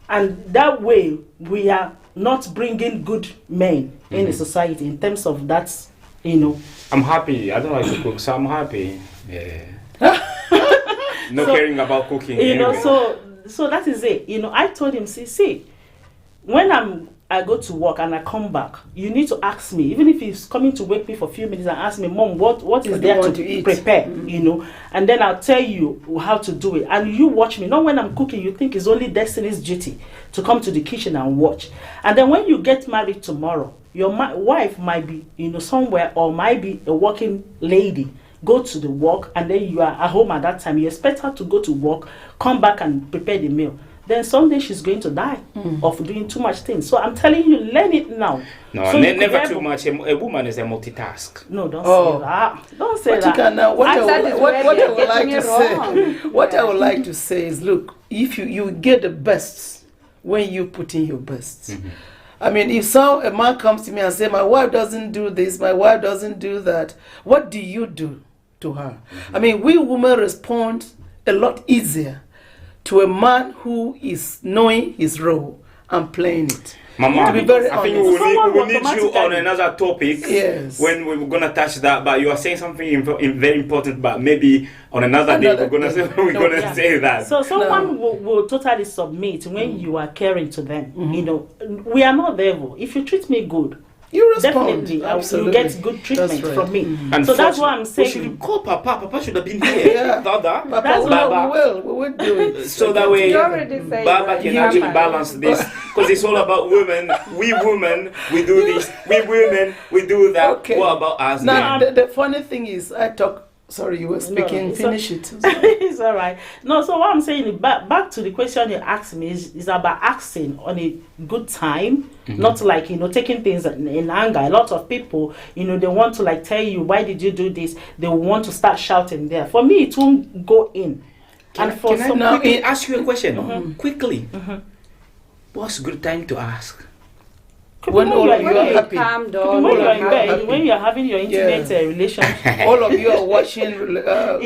and that way we are not bringing good men in the society in terms of that. I'm happy. I don't like to cook, so I'm happy. Yeah. Not caring about cooking. Anyway. So that is it. I told him, see, when I go to work and I come back, you need to ask me, even if he's coming to wake me for a few minutes and ask me, Mom, what is there to prepare, and then I'll tell you how to do it. And you watch me. Not when I'm cooking, you think it's only Destiny's duty to come to the kitchen and watch. And then when you get married tomorrow, your wife might be, somewhere, or might be a working lady, go to the work, and then you are at home at that time. You expect her to go to work, come back and prepare the meal. Then someday she's going to die of doing too much things. So I'm telling you, learn it now. No, so never too much. A woman is a multitask. No, don't say that. Don't say that. What I would like to say is, look, if you get the best when you put in your best. I mean, if a man comes to me and say, my wife doesn't do this, my wife doesn't do that, what do you do to her? I mean, we women respond a lot easier to a man who is knowing his role and playing it. Mama, to be very I think honest. we will need you on another topic when we're going to touch that. But you are saying something very important, but maybe on another day we're going to say that. So someone will totally submit when you are caring to them. We are not devil. If you treat me good, you respond. Definitely, Absolutely. you get good treatment from me. And so that's what I'm saying. We should call Papa. Papa should have been here. We will do it. So that way, Baba Baba can actually balance this. Because it's all about women. We women, we do this. We women, we do that. Okay. What about us? Now, the funny thing is, sorry, you were speaking. Finish it. It's all right. No, so what I'm saying is back to the question you asked me is about asking on a good time, not like taking things in anger. A lot of people, they want to tell you, why did you do this? They want to start shouting there. For me, it won't go in. Can I ask you a question quickly? What's a good time to ask? When all of you are happy. Calm down. When you're having your intimate relationship. All of you are watching. I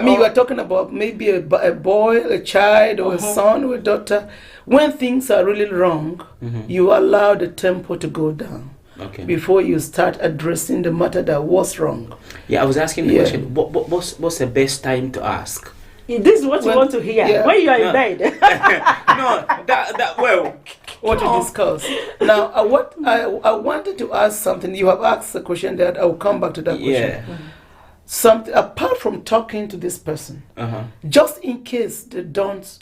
mean, you are talking about maybe a boy, a child, or a son, or a daughter. When things are really wrong, you allow the tempo to go down before you start addressing the matter that was wrong. Yeah, I was asking the question. What's the best time to ask? This is what you want to hear when you are in bed. What to discuss. Now, what I wanted to ask something. You have asked a question that I will come back to that question. Yeah. Something apart from talking to this person, just in case they don't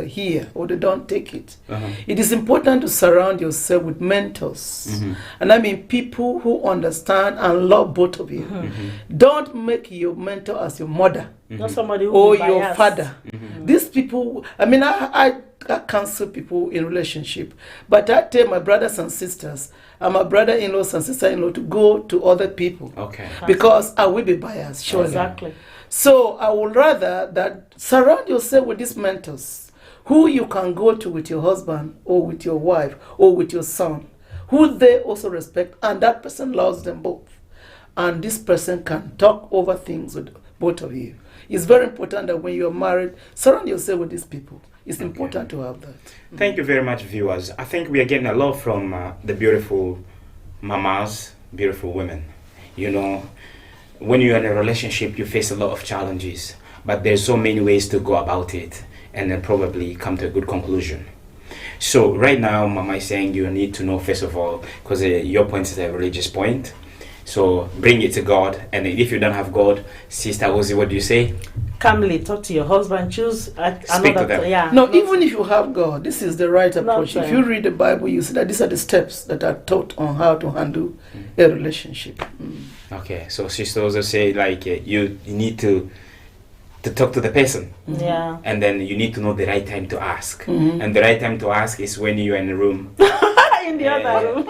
hear or they don't take it. It is important to surround yourself with mentors, and I mean people who understand and love both of you. Don't make your mentor as your mother not somebody who or your father. These people, I mean, I counsel people in relationship, but I tell my brothers and sisters and my brother-in-laws and sister-in-law to go to other people, because I will be biased, surely. Exactly. So I would rather that surround yourself with these mentors who you can go to with your husband or with your wife or with your son, who they also respect, and that person loves them both. And this person can talk over things with both of you. It's very important that when you're married, surround yourself with these people. It's important to have that. Thank you very much, viewers. I think we are getting a lot from the beautiful mamas, beautiful women. You know, when you're in a relationship, you face a lot of challenges, but there's so many ways to go about it and then probably come to a good conclusion. So right now, Mama is saying you need to know, first of all, because your point is a religious point. So bring it to God, and if you don't have God, Sister Ozzy, what do you say? Calmly talk to your husband. Choose Speak to them. Yeah. No, even if you have God, this is the right approach. Not If you read the Bible, you see that these are the steps that are taught on how to handle a relationship. Okay, so Sister also say like you need to talk to the person, Yeah. and then you need to know the right time to ask, and the right time to ask is when you're in the room. In the other room.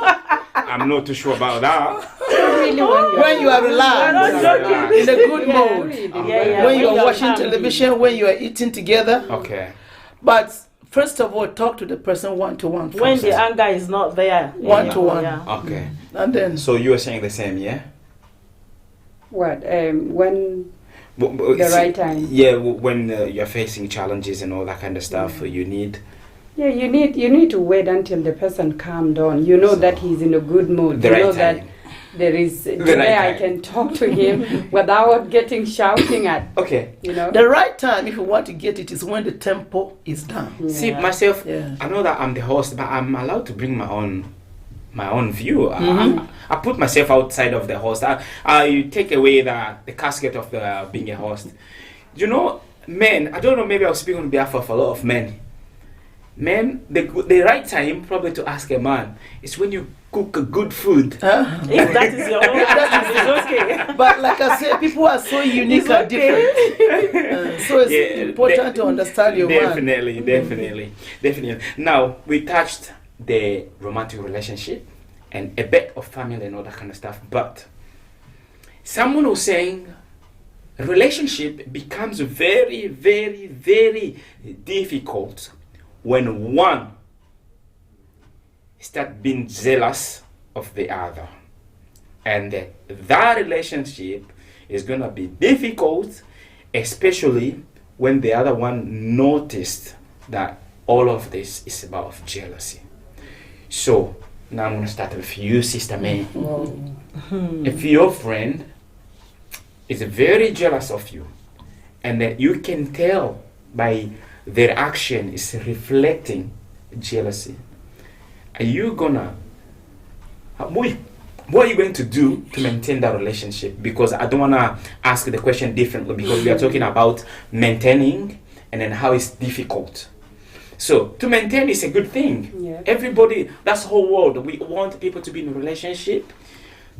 I'm not too sure about that. Really When you are relaxed, We're not joking. in a good Yeah, mood, really. Yeah. when you are watching happy. television, when you are eating together. Okay. But first of all, talk to the person one-to-one When first. the anger is not there. One-to-one. Yeah. Okay. And then, So you are saying the same, yeah? What? When The the right time. Yeah, when you're facing challenges and all that kind of stuff, you need. Yeah, you need to wait until the person calm down. You know that he's in a good mood. The You right know time. that there is right today I time. can talk to him without getting shouting at. Okay. You know. the right time, if you want to get it, is when the tempo is down. See, myself, Yeah. I know that I'm the host, but I'm allowed to bring my own view. I put myself outside of the host. I take away the casket of being a host. You know, men, I don't know, maybe I'll speak on behalf of a lot of men. Men, the right time probably to ask a man is when you cook a good food. If that is your own, it's okay. But like I said, people are so unique It's and okay. different. So it's important to understand your man. Definitely. Now, we touched the romantic relationship and a bit of family and all that kind of stuff, but someone was saying relationship becomes very, very, very difficult when one start being jealous of the other, and that relationship is going to be difficult, especially when the other one noticed that all of this is about jealousy. So now I'm going to start with you, Sister May. If your friend is very jealous of you, and that you can tell by their action is reflecting jealousy, are you gonna what are you going to do to maintain that relationship? Because I don't want to ask the question differently, because we are talking about maintaining and then how it's difficult. So to maintain is a good thing. Yeah. Everybody, that's the whole world. We want people to be in a relationship,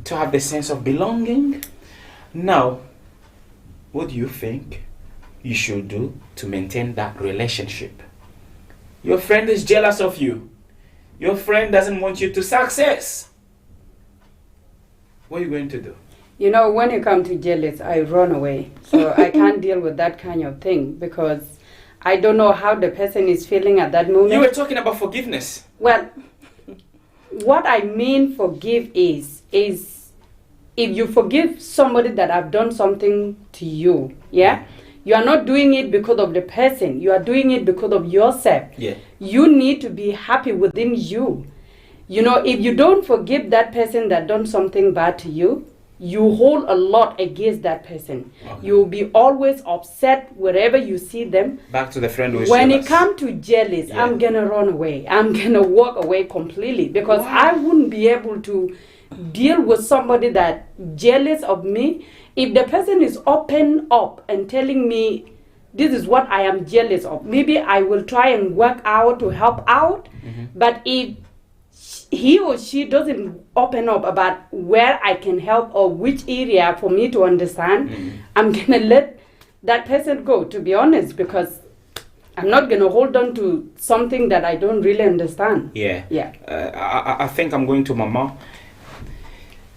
to have the sense of belonging. Now, what do you think you should do to maintain that relationship? Your friend is jealous of you. Your friend doesn't want you to success. What are you going to do? You know, when it comes to jealous, I run away. So I can't deal with that kind of thing because I don't know how the person is feeling at that moment. You were talking about forgiveness. Well, what I mean forgive is if you forgive somebody that have done something to you, yeah? You are not doing it because of the person. You are doing it because of yourself. Yeah. You need to be happy within you. You know, if you don't forgive that person that done something bad to you, you hold a lot against that person. Okay. You'll be always upset wherever you see them. Back to the friend who is When jealous. it comes to jealous, Yeah. I'm gonna run away. I'm gonna walk away completely because I wouldn't be able to deal with somebody that jealous of me. If the person is open up and telling me this is what I am jealous of, maybe I will try and work out to help out. But if he or she doesn't open up about where I can help or which area for me to understand, I'm gonna let that person go, to be honest, because I'm not gonna hold on to something that I don't really understand. Yeah. Yeah. I think I'm going to Mama.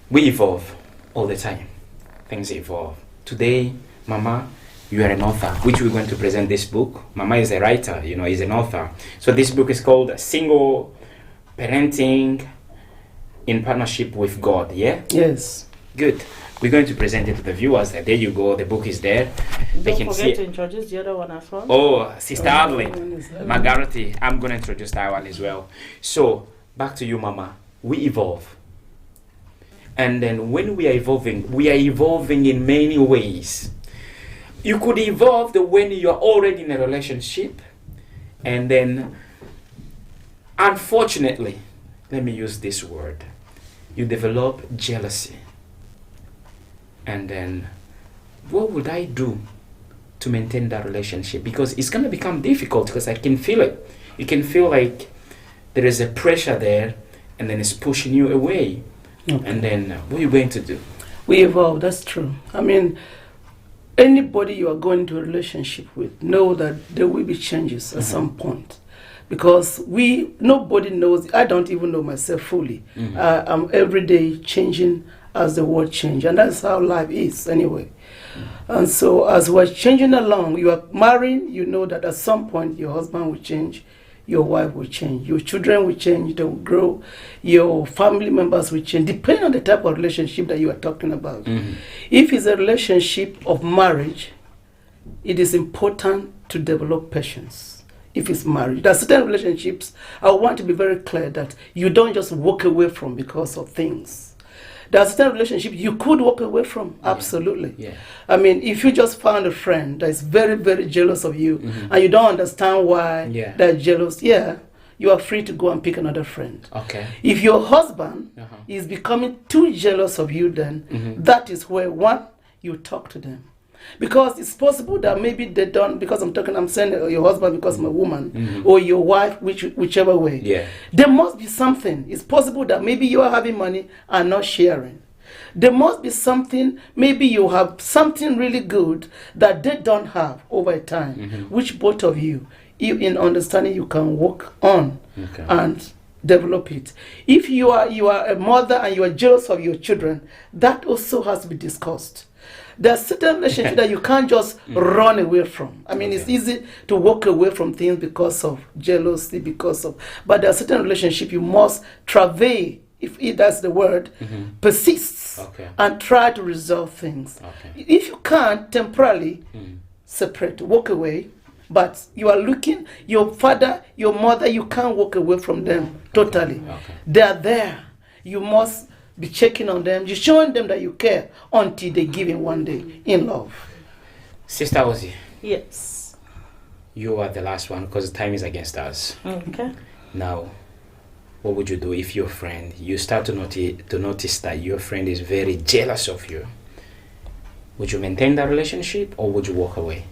We evolve all the time. Things evolve. Today, Mama, you are an author, which we're going to present this book. Mama is a writer, is an author. So this book is called Single Parenting in Partnership with God, yeah? Yes. Good. We're going to present it to the viewers. There you go. The book is there. They can Don't see forget it. to introduce the other one as well. Oh, Sister Adeline, Margarity. I'm going to introduce that one as well. So, back to you, Mama. We evolve. And then when we are evolving in many ways. You could evolve when you are already in a relationship. And then, unfortunately, let me use this word. You develop jealousy. And then, what would I do to maintain that relationship? Because it's going to become difficult because I can feel it. You can feel like there is a pressure there and then it's pushing you away. Okay. And then, what are you going to do? We evolve, that's true. I mean, anybody you are going into a relationship with, know that there will be changes at some point. Because nobody knows, I don't even know myself fully. I'm every day changing as the world changes. And that's how life is anyway. And so as we're changing along, you are marrying, you know that at some point your husband will change, your wife will change, your children will change, they will grow, your family members will change, depending on the type of relationship that you are talking about. If it's a relationship of marriage, it is important to develop patience. If it's marriage, there are certain relationships I want to be very clear that you don't just walk away from because of things. There are certain relationships you could walk away from, absolutely. Yeah. I mean, if you just found a friend that is very, very jealous of you, and you don't understand why they're jealous, you are free to go and pick another friend. Okay. If your husband is becoming too jealous of you, then that is where, one, you talk to them. Because it's possible that maybe they don't, because I'm saying your husband because I'm a woman, or your wife, whichever way. Yeah. There must be something. It's possible that maybe you are having money and not sharing. There must be something, maybe you have something really good that they don't have over time, which both of you, in understanding, you can work on and develop it. If you are a mother and you are jealous of your children, that also has to be discussed. There are certain relationships that you can't just run away from. I mean, it's easy to walk away from things because of jealousy, but there are certain relationships you must travail, if that's the word, persists and try to resolve things. If you can't, temporarily separate, walk away, but you are looking, your father, your mother, you can't walk away from them totally. They are there. You must be checking on them, you're showing them that you care until they give in one day in love. Sister Ozzy. Yes. You are the last one because time is against us. Okay. Now, what would you do if your friend, you start to notice that your friend is very jealous of you? Would you maintain that relationship or would you walk away?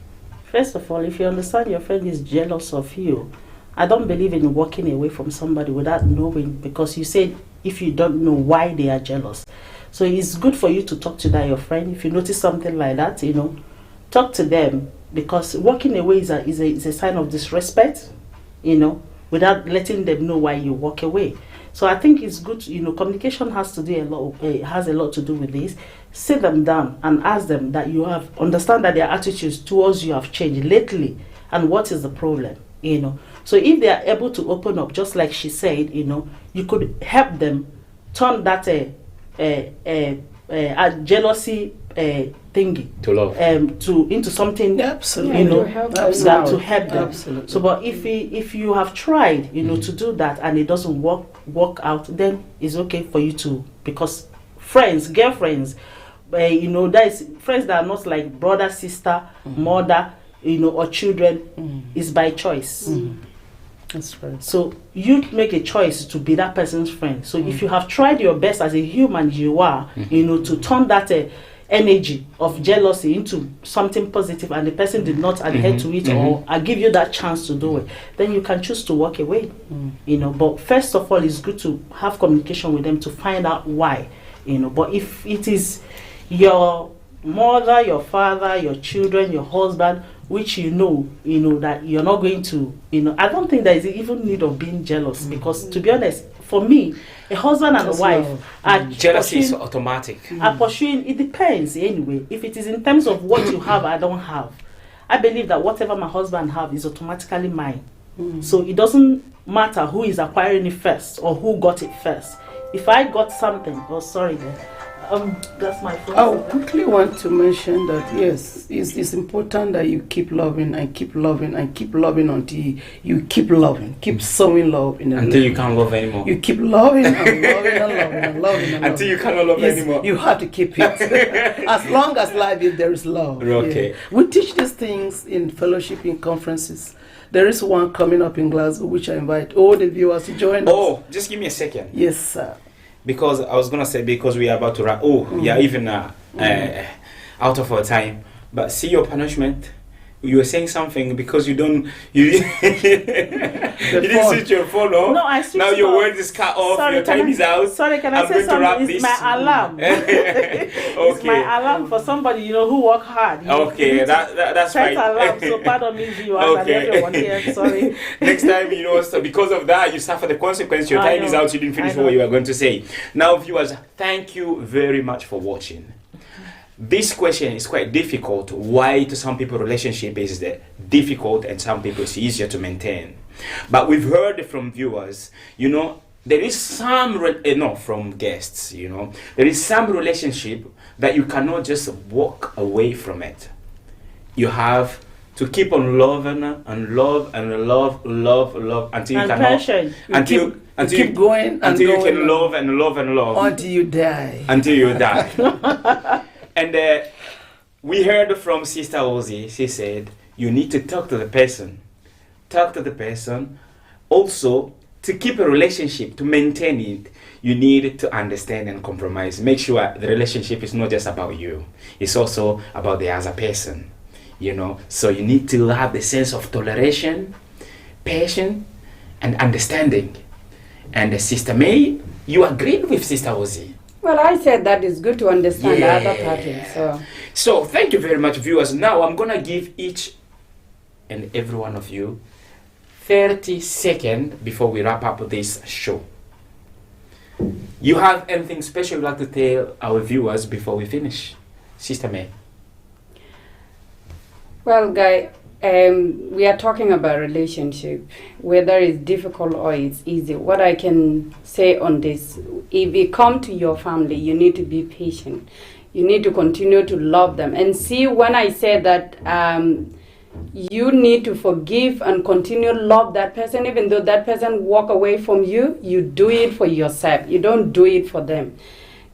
First of all, if you understand your friend is jealous of you, I don't believe in walking away from somebody without knowing, because you said if you don't know why they are jealous. So it's good for you to talk to that your friend. If you notice something like that, talk to them, because walking away is a sign of disrespect, without letting them know why you walk away. So I think it's good, communication has a lot to do with this. Sit them down and ask them that understand that their attitudes towards you have changed lately and what is the problem, So if they are able to open up, just like she said, you could help them turn that jealousy thingy to love, into something, absolutely, to help them. Absolutely. So, but if you have tried, to do that and it doesn't work out, then it's okay for you to, because friends, girlfriends, that is friends that are not like brother, sister, mother, or children, is by choice. That's right. So you make a choice to be that person's friend. So if you have tried your best as a human you are, to turn that energy of jealousy into something positive, and the person did not adhere to it, or I give you that chance to do it, then you can choose to walk away. But first of all, it's good to have communication with them to find out why. But if it is your mother, your father, your children, your husband, which that you're not going to, I don't think there is even need of being jealous, because to be honest, for me, a husband and a wife are jealousy is automatic. Are pursuing, it depends anyway. If it is in terms of what you have, I don't have, I believe that whatever my husband have is automatically mine. So it doesn't matter who is acquiring it first or who got it first. If I got something, that's my phone. I quickly want to mention that yes, it's important that you keep loving and keep loving and keep loving until you keep loving, keep sowing love in the Until you can't love anymore. You keep loving and loving and loving and loving and Until you cannot love Yes, anymore. you have to keep it. As long as life is, there is love. Okay. Yeah. We teach these things in fellowship, in conferences. There is one coming up in Glasgow, which I invite all the viewers to join us. Oh, just give me a second. Yes, sir. Because I was gonna say, because we are about to wrap. Oh, yeah, even out of our time. But see your punishment. You were saying something because you didn't phone. switch your phone off. No, I switched Now it your off. word is cut off. Sorry, Your time is out. Sorry, can I I'm say going to wrap something? It's this. my alarm. It's my alarm for somebody, who work hard. Okay, that's Set right. alarm, so pardon me, viewers and Okay. everyone here. Sorry. Next time, so because of that, you suffer the consequence. Your I time is know. out. You didn't finish I know. what you were going to say. Now, viewers, thank you very much for watching. This question is quite difficult. Why to some people relationship is difficult and some people it's easier to maintain. But we've heard from viewers, there is some, from guests, there is some relationship that you cannot just walk away from it. You have to keep on loving and love and love until you And cannot. passion. Until keep going and until you going can love and love and love until you die. until you die. And we heard from Sister Ozzy. She said you need to talk to the person. Talk to the person. Also, to keep a relationship, to maintain it, you need to understand and compromise. Make sure the relationship is not just about you. It's also about the other person. So you need to have the sense of toleration, patience, and understanding. And Sister May, you agreed with Sister Ozzy. Well, I said that it's good to understand Yeah. the other party. So thank you very much, viewers. Now I'm gonna give each and every one of you 30 seconds before we wrap up this show. You have anything special you'd like to tell our viewers before we finish? Sister May. Well, Guy, we are talking about relationship, whether it's difficult or it's easy. What I can say on this, if you come to your family, you need to be patient. You need to continue to love them. And see, when I say that you need to forgive and continue love that person, even though that person walk away from you, you do it for yourself. You don't do it for them.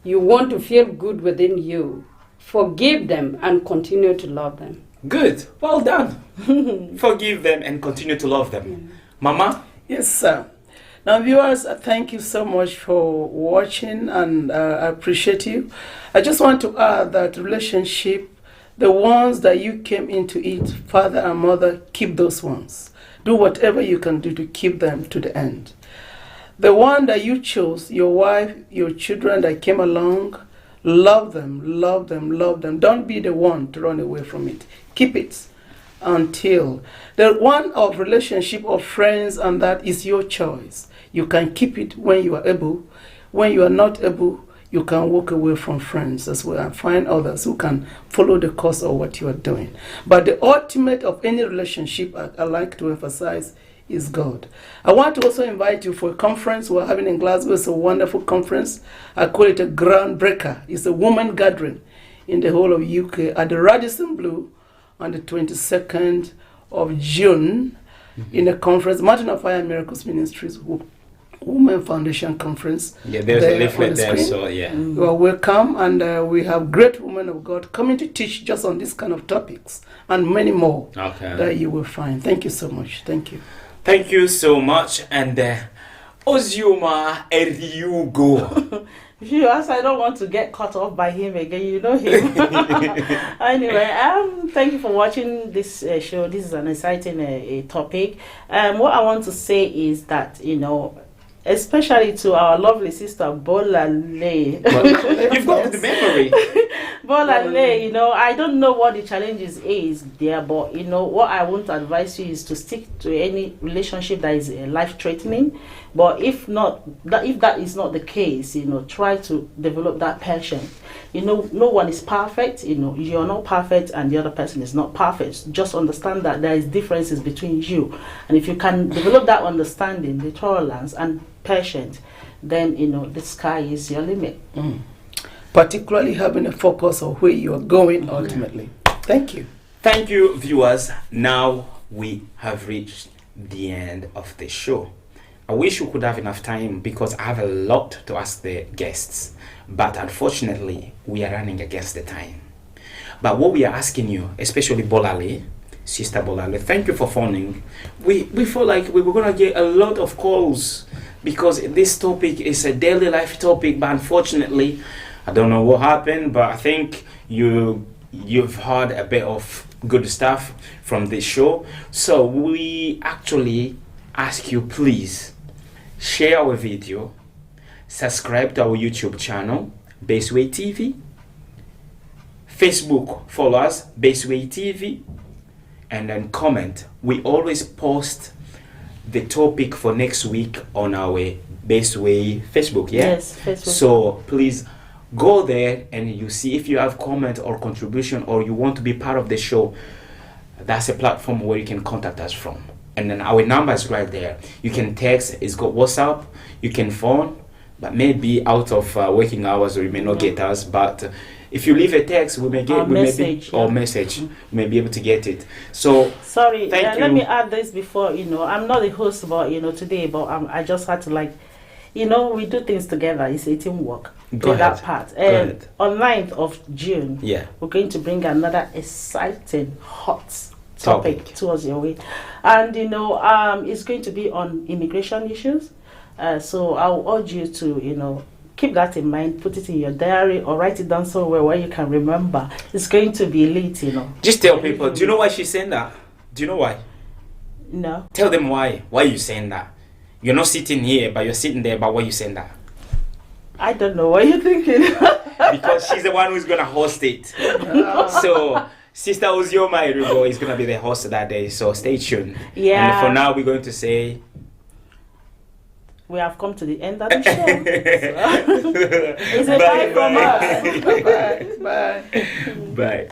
You want to feel good within you. Forgive them and continue to love them. Good. Well done. Forgive them and continue to love them. Mama? Yes, sir. Now, viewers, thank you so much for watching, and I appreciate you. I just want to add that relationship, the ones that you came into it, father and mother, keep those ones. Do whatever you can do to keep them to the end. The one that you chose, your wife, your children that came along, love them, love them, love them. Don't be the one to run away from it. Keep it until the one of relationship of friends, and that is your choice. You can keep it when you are able. When you are not able, you can walk away from friends as well and find others who can follow the course of what you are doing. But the ultimate of any relationship, I like to emphasize, is God. I want to also invite you for a conference we're having in Glasgow. It's a wonderful conference. I call it a groundbreaker. It's a woman gathering in the whole of UK at the Radisson Blu on the 22nd of June in a conference, Mountain of Fire Miracles Ministries Women Foundation Conference. Yeah, there's a leaflet there, so yeah. You are welcome, and we have great women of God coming to teach just on this kind of topics and many more that you will find. Thank you so much. Thank you. Thank you so much. And Ozioma Eriugo. Viewers, I don't want to get cut off by him again. You know him. Anyway, thank you for watching this show. This is an exciting topic. What I want to say is that, especially to our lovely sister Bola Lay. You've got the memory. Bola Lay, I don't know what the challenges is there, but what I want to advise you is to stick to any relationship that is life-threatening. But if that is not the case, try to develop that patience. No one is perfect. You're not perfect, and the other person is not perfect. Just understand that there is differences between you, and if you can develop that understanding, the tolerance and patience, then the sky is your limit. Particularly having a focus on where you are going ultimately. Thank you. Thank you, viewers. Now we have reached the end of the show. I wish we could have enough time because I have a lot to ask the guests, but unfortunately we are running against the time. But what we are asking you, especially Bolale, Sister Bolale, thank you for phoning. We feel like we were going to get a lot of calls because this topic is a daily life topic, but unfortunately I don't know what happened, but I think you've heard a bit of good stuff from this show. So we actually ask you, please share our video, subscribe to our YouTube channel, Baseway TV, Facebook, follow us, Baseway TV, and then comment. We always post the topic for next week on our Baseway Facebook, yeah? Yes, Facebook. So please go there and you see if you have comment or contribution or you want to be part of the show. That's a platform where you can contact us from. And then our number is right there. You can text, it's got WhatsApp, you can phone, but maybe out of working hours or you may not get us. But if you leave a text, we may get message we may be able to get it. So sorry, thank you. let me add this before. I'm not the host, but today, but I just had to we do things together. It's a teamwork. Go ahead. That part. Go ahead. On 9th of June, we're going to bring another exciting, hot topic towards your way, and it's going to be on immigration issues. So I'll urge you to keep that in mind, put it in your diary or write it down somewhere where you can remember. It's going to be late, Just tell people. Do you know why she's saying that? Do you know why? No. Tell them why. Why are you saying that? You're not sitting here, but you're sitting there. But why are you saying that? I don't know what you're thinking. Because she's the one who's gonna host it. So Sister Ozioma Erigo is gonna be the host that day. So stay tuned. Yeah. And for now, we're going to say we have come to the end of the show. It's a bye from us. Bye. Bye.